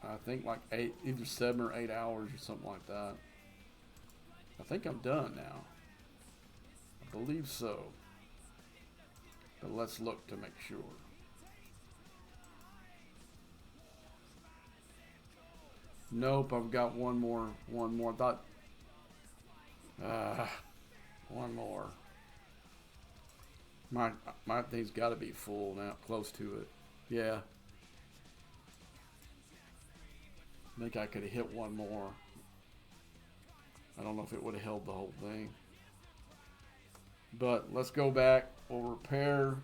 I think, like either 7 or 8 hours or something like that. I think I'm done now. I believe so. But let's look to make sure. Nope, I've got one more. One more. My thing's got to be full now, close to it. Yeah. I think I could have hit one more. I don't know if it would have held the whole thing. But let's go back. We'll repair.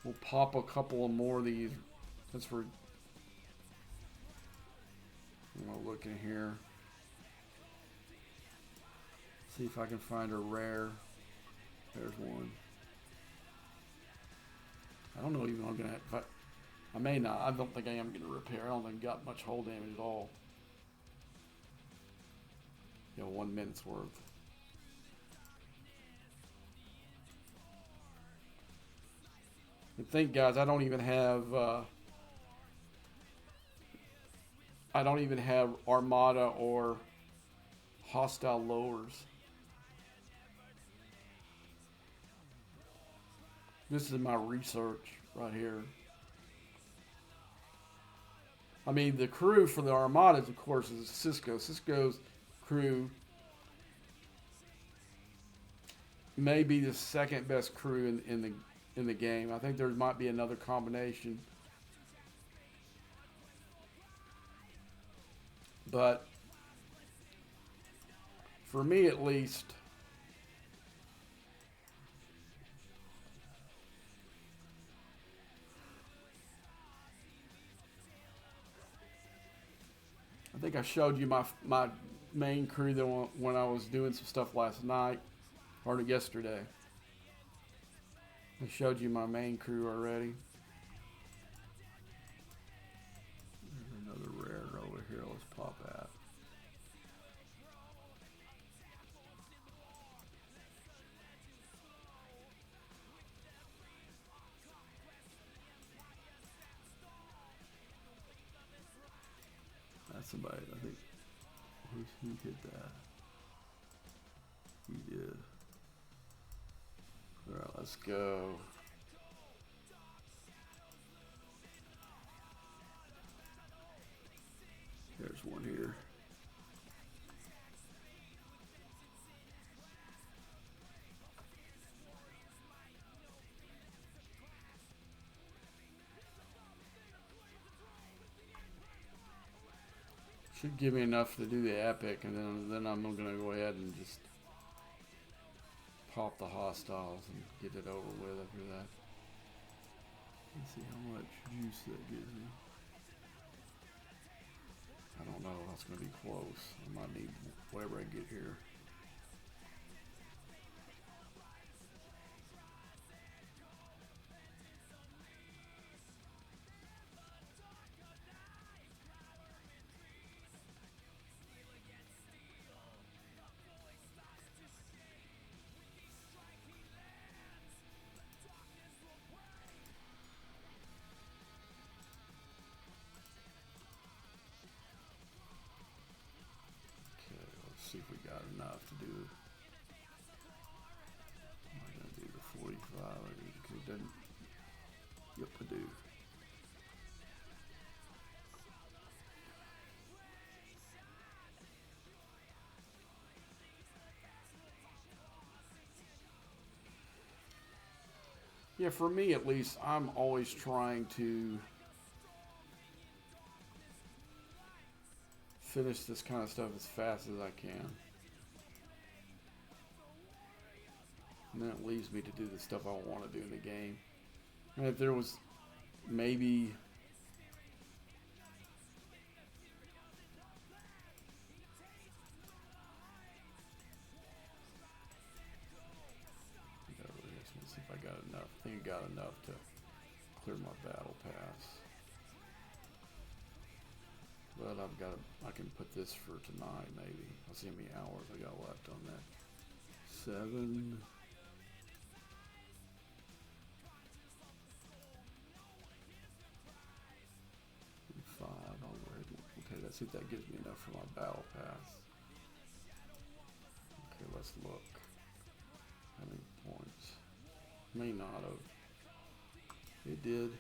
We'll pop a couple of more of these. Since we're... I'm going to look in here. See if I can find a rare. There's one. I don't know even I'm going to have... I may not. I don't think I am going to repair. I don't think I got much hull damage at all. 1 minute's worth. And think, guys, I don't even have Armada or hostile lowers. This is my research right here. I mean, the crew for the Armadas, of course, is Cisco. Cisco's crew may be the 2nd best crew in the game. I think there might be another combination. But for me, at least, I think I showed you my main crew when I was doing some stuff last night or yesterday. I showed you my main crew already. There's another rare over here. Let's pop that. That's somebody, I think. Who hit that? He did. Alright, let's go. There's one here. Should give me enough to do the epic, and then I'm gonna go ahead and just pop the hostiles and get it over with after that. Let's see how much juice that gives me. I don't know. That's going to be close. I might need whatever I get here. See if we got enough to do. Am I gonna do the 45? Because it doesn't. Yep, I do. Yeah, for me at least, I'm always trying to finish this kind of stuff as fast as I can. And then it leaves me to do the stuff I want to do in the game. And if there was maybe let's see if I got enough. I think I got enough to clear my battle pass. But I can put this for tonight maybe. I'll see how many hours I got left on that. 7. And 5. I'll go ahead and, okay, let's see if that gives me enough for my battle pass. Okay, let's look. How many points? May not have. It did.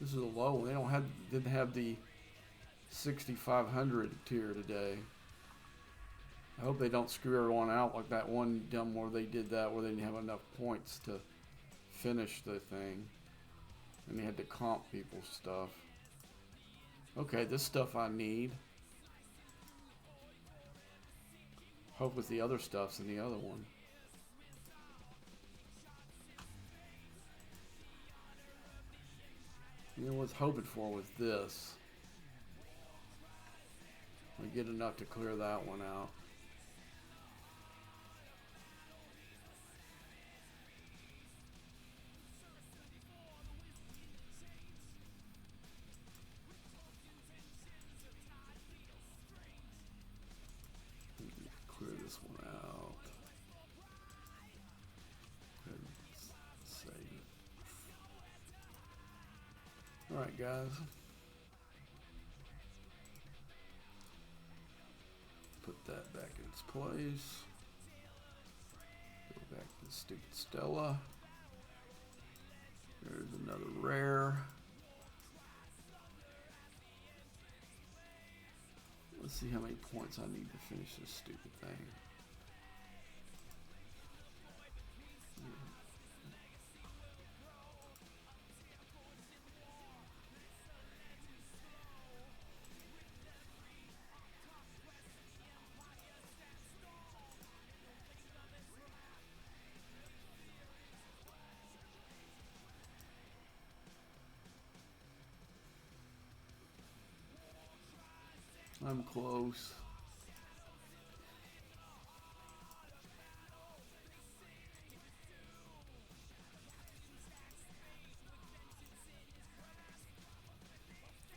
This is a low one. They didn't have the 6,500 tier today. I hope they don't screw everyone out like that one dumb where they did that where they didn't have enough points to finish the thing. And they had to comp people's stuff. Okay, this stuff I need. Hope with the other stuff's in the other one. You know what I was hoping for was this. I get enough to clear that one out. Clear this one out. And save it. Alright, guys. Put that back in its place. Go back to the stupid Stella. There's another rare. Let's see how many points I need to finish this stupid thing. I'm close.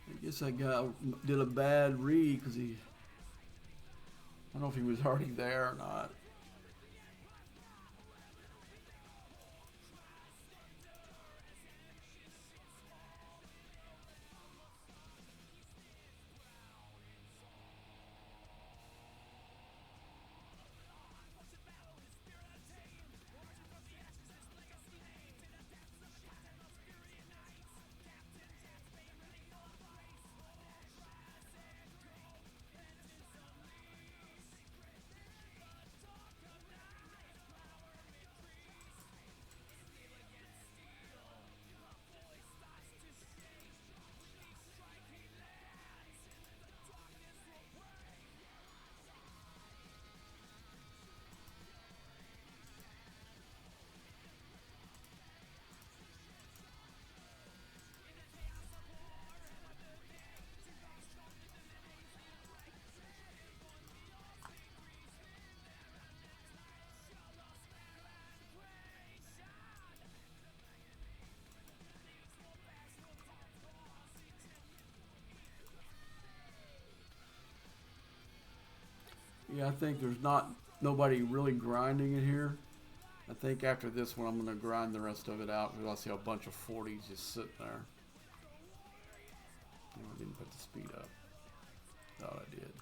I guess I did a bad read because I don't know if he was already there or not. Yeah, I think there's not nobody really grinding it here. I think after this one, I'm going to grind the rest of it out because I see a bunch of 40s just sitting there. Oh, I didn't put the speed up. Thought I did.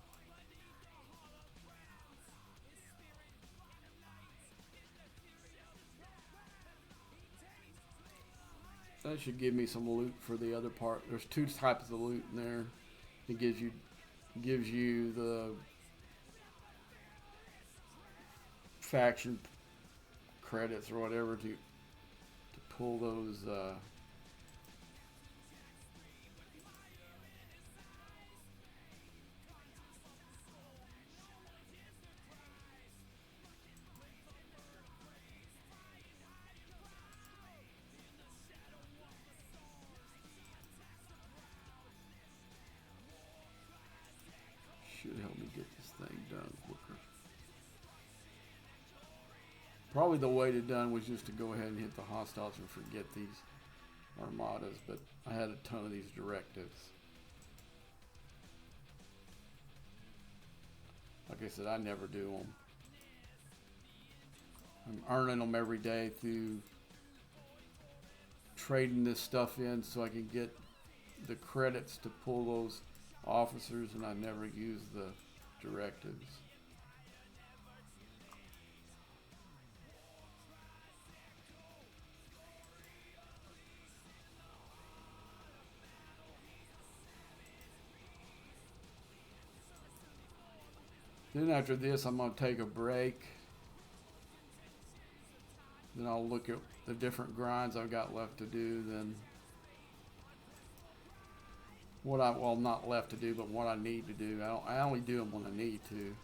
That should give me some loot for the other part. There's two types of loot in there. It gives you the faction credits or whatever to pull those should help me get this thing done quicker. Probably the way to done was just to go ahead and hit the hostiles and forget these armadas, but I had a ton of these directives. Like I said, I never do them. I'm earning them every day through trading this stuff in so I can get the credits to pull those officers, and I never use the directives. Then after this, I'm going to take a break. Then I'll look at the different grinds I've got left to do. Then well, not left to do, but what I need to do. I only do them when I need to.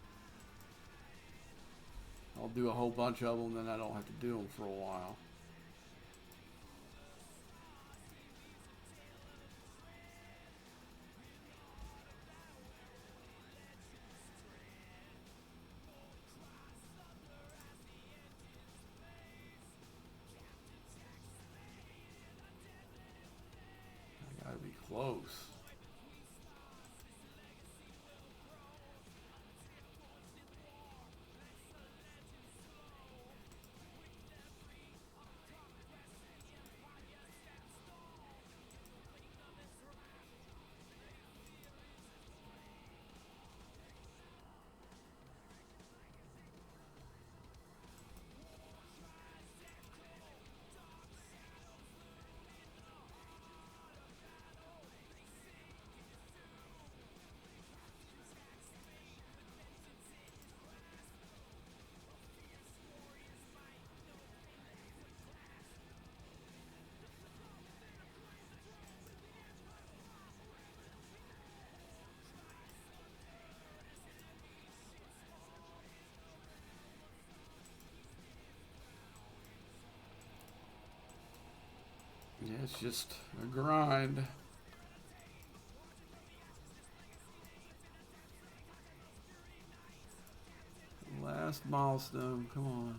I'll do a whole bunch of them, then I don't have to do them for a while. I gotta be close. Yeah, it's just a grind. Last milestone, come on.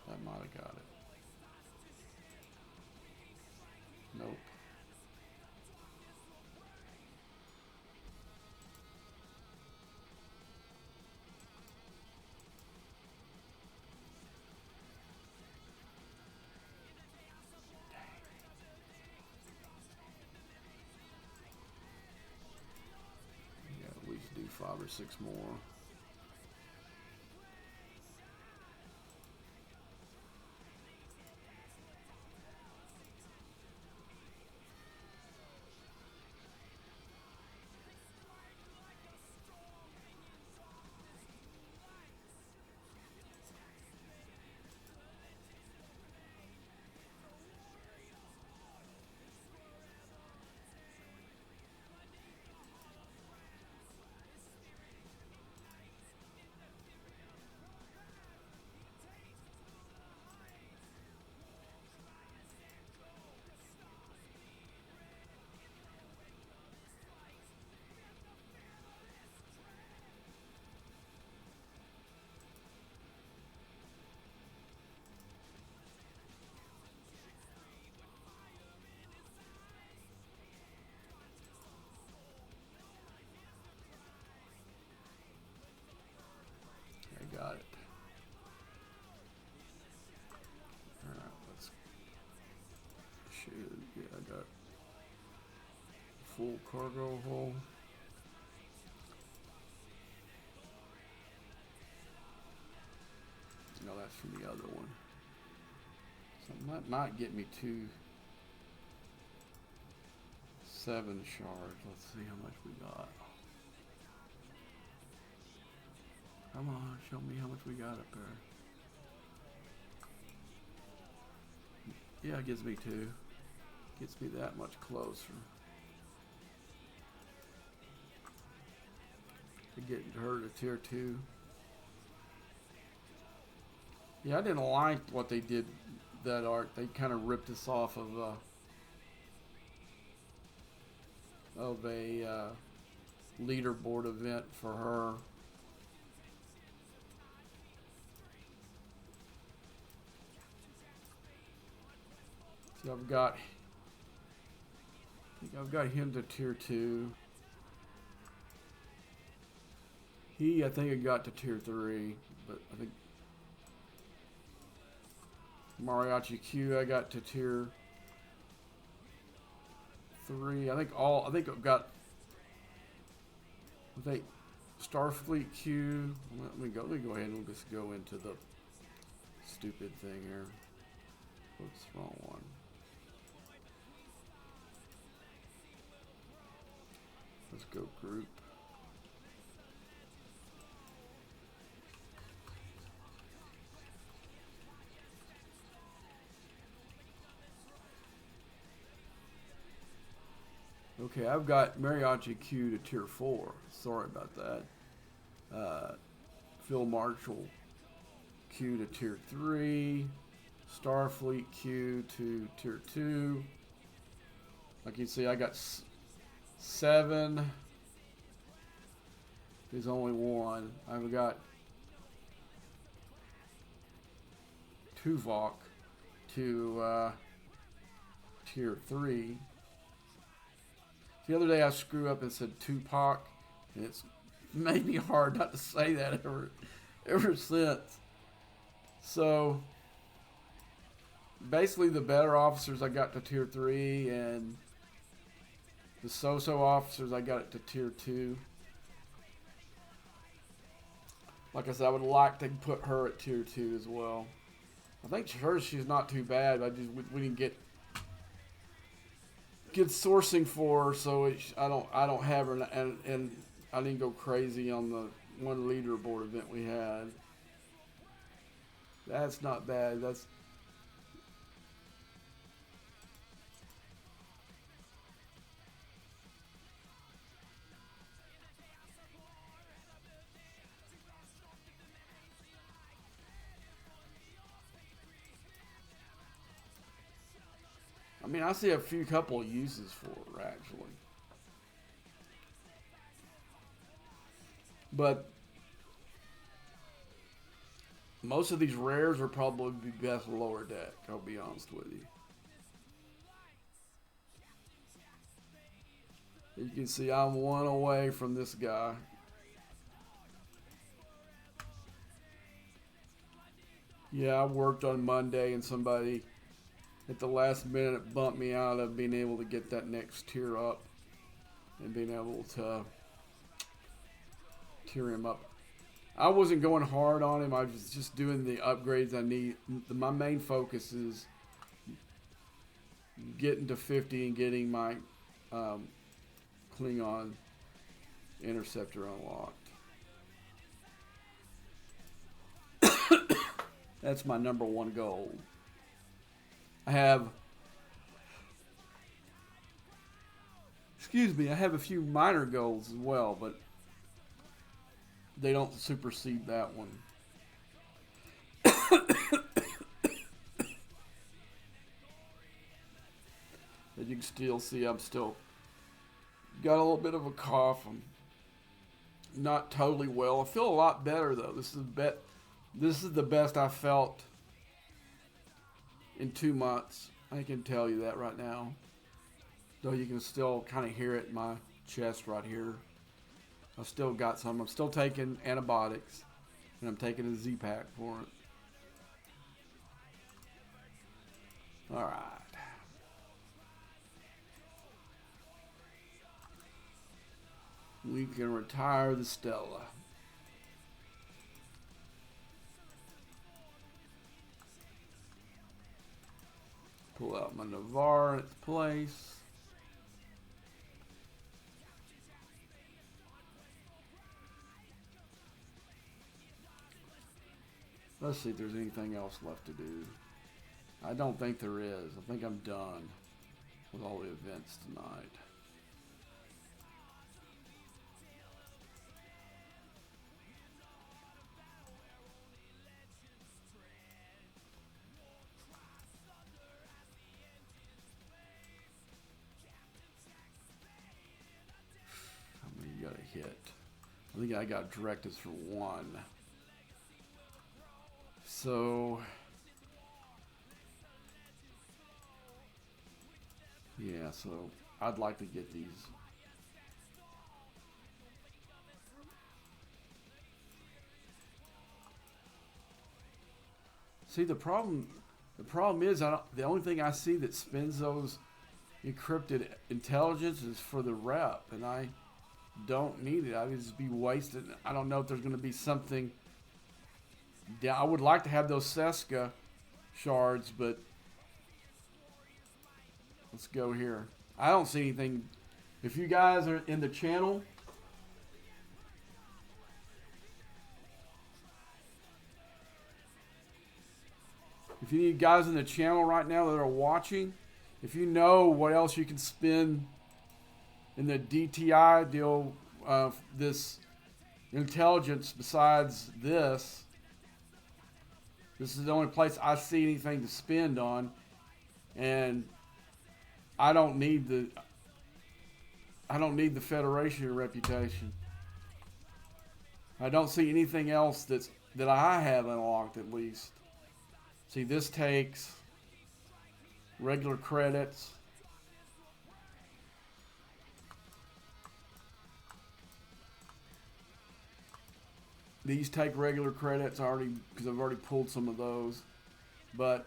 That might have got it. Nope. Yeah, at least do 5 or 6 more. got it. Alright, let's shoot. Yeah, I got full cargo hold. No, that's from the other one. So that might get me to 7 shards. Let's see how much we got. Come on, show me how much we got up there. Yeah, it gives me 2. Gets me that much closer to getting her to tier 2. Yeah, I didn't like what they did that arc. They kind of ripped us off of a leaderboard event for her. See, I think I've got him to tier 2. I think I got to tier 3, but I think Mariachi Q I got to tier 3. I think I've got Starfleet Q. Let me go ahead and just go into the stupid thing here. What's the wrong one? Let's go group. Okay, I've got Mariachi Q to tier 4. Sorry about that. Phil Marshall Q to tier 3. Starfleet Q to tier 2. Like you see, I got 7. There's only 1. I've got Tuvok to tier 3. The other day I screwed up and said Tupac, and it's made me hard not to say that ever since. So basically the better officers I got to tier 3, and the so-so officers I got it to tier 2. Like I said, I would like to put her at tier 2 as well. I think she's not too bad. We didn't get good sourcing for her, so I don't have her, and I didn't go crazy on the one leaderboard event we had. That's not bad. I mean, I see a couple of uses for her, actually. But most of these rares are probably be best lower deck, I'll be honest with you. You can see I'm 1 away from this guy. Yeah, I worked on Monday and somebody at the last minute bumped me out of being able to get that next tier up and being able to tier him up. I wasn't going hard on him. I was just doing the upgrades I need. My main focus is getting to 50 and getting my Klingon interceptor unlocked. That's my number 1 goal. I have a few minor goals as well, but they don't supersede that one. As you can still see, I'm still got a little bit of a cough. I'm not totally well. I feel a lot better though. This is the best I felt in 2 months. I can tell you that right now. Though you can still kind of hear it in my chest right here. I still got some. I'm still taking antibiotics. And I'm taking a Z-Pack for it. Alright. We can retire the Stella. Pull out my Navarre at its place. Let's see if there's anything else left to do. I don't think there is. I think I'm done with all the events tonight. How many you gotta hit? I think I got directives for 1. So yeah, so I'd like to get these. See, the problem is the only thing I see that spins those encrypted intelligence is for the rep, and I don't need it. I would just be wasted. I don't know if there's going to be something. Yeah, I would like to have those Seska shards, but let's go here. I don't see anything. If you guys are in the channel, if you need guys in the channel right now that are watching, if you know what else you can spend in the DTI deal, this intelligence besides this. This is the only place I see anything to spend on, and I don't need the Federation reputation. I don't see anything else that I have unlocked, at least. See, this takes regular credits. These take regular credits already because I've already pulled some of those, but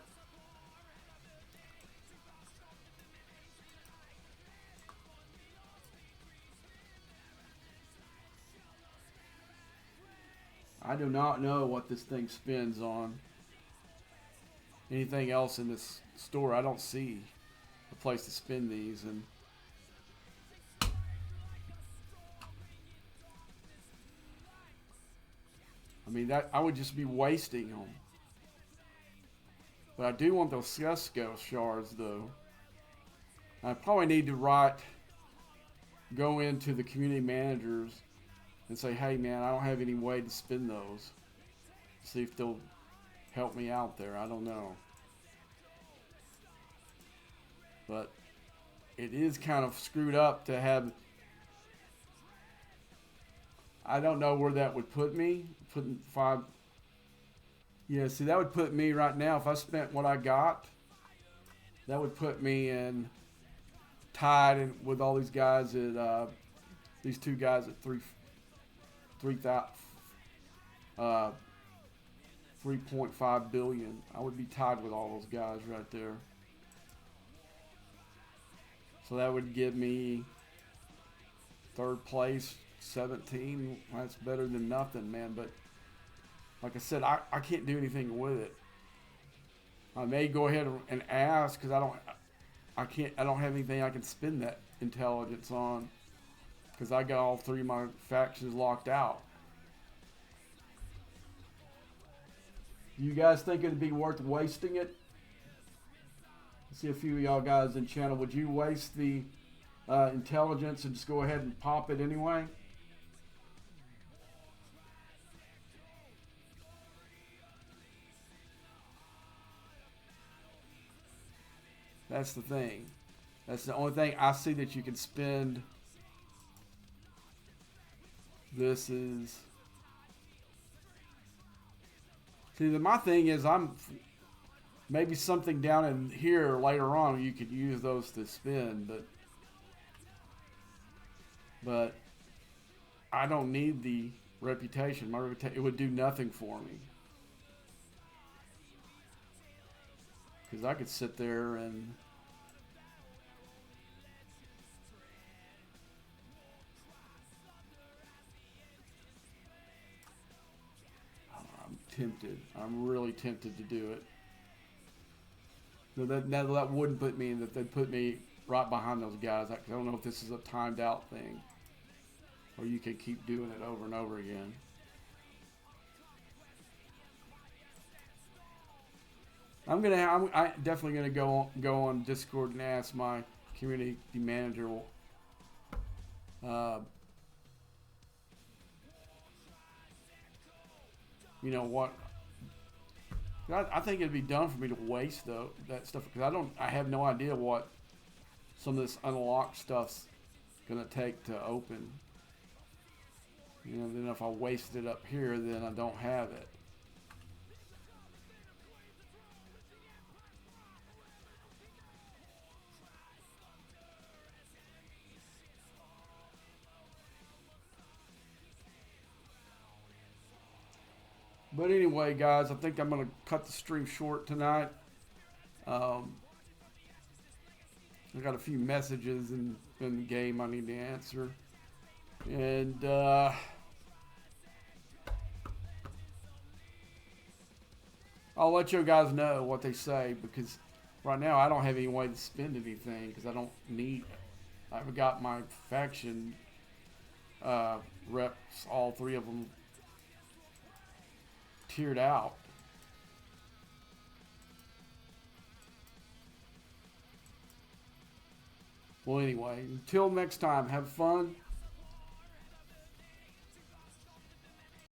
I do not know what this thing spends on. Anything else in this store, I don't see a place to spend these, and I mean, that I would just be wasting them. But I do want those Seska shards, though. I probably need to go into the community managers and say, hey man, I don't have any way to spend those. See if they'll help me out there. I don't know. But it is kind of screwed up to have. I don't know where that would put me. Putting 5. Yeah, see, that would put me right now, if I spent what I got, that would put me in tied in with all these guys at these two guys at 3.5 billion. I would be tied with all those guys right there. So that would give me 3rd place, 17. That's better than nothing, man. But like I said, I can't do anything with it. I may go ahead and ask because I don't have anything I can spend that intelligence on because I got all 3 of my factions locked out. You guys think it'd be worth wasting it? See a few of y'all guys in channel. Would you waste the intelligence and just go ahead and pop it anyway? That's the thing. That's the only thing I see that you can spend. This is. See, my thing is maybe something down in here later on you could use those to spend, but I don't need the reputation. My reputation, it would do nothing for me. Because I could sit there and I'm tempted. I'm really tempted to do it. No, that wouldn't put me in that. They'd put me right behind those guys. I don't know if this is a timed out thing, or you can keep doing it over and over again. I'm definitely gonna go on Discord and ask my community manager. Uh, you know what? I think it'd be dumb for me to waste that stuff because I have no idea what some of this unlocked stuff's gonna take to open. You know, then if I waste it up here, then I don't have it. But anyway, guys, I think I'm gonna cut the stream short tonight. I got a few messages in the game I need to answer, and I'll let you guys know what they say because right now I don't have any way to spend anything because I don't need it. I've got my faction reps, all three of them tiered out. Well, anyway, until next time, have fun.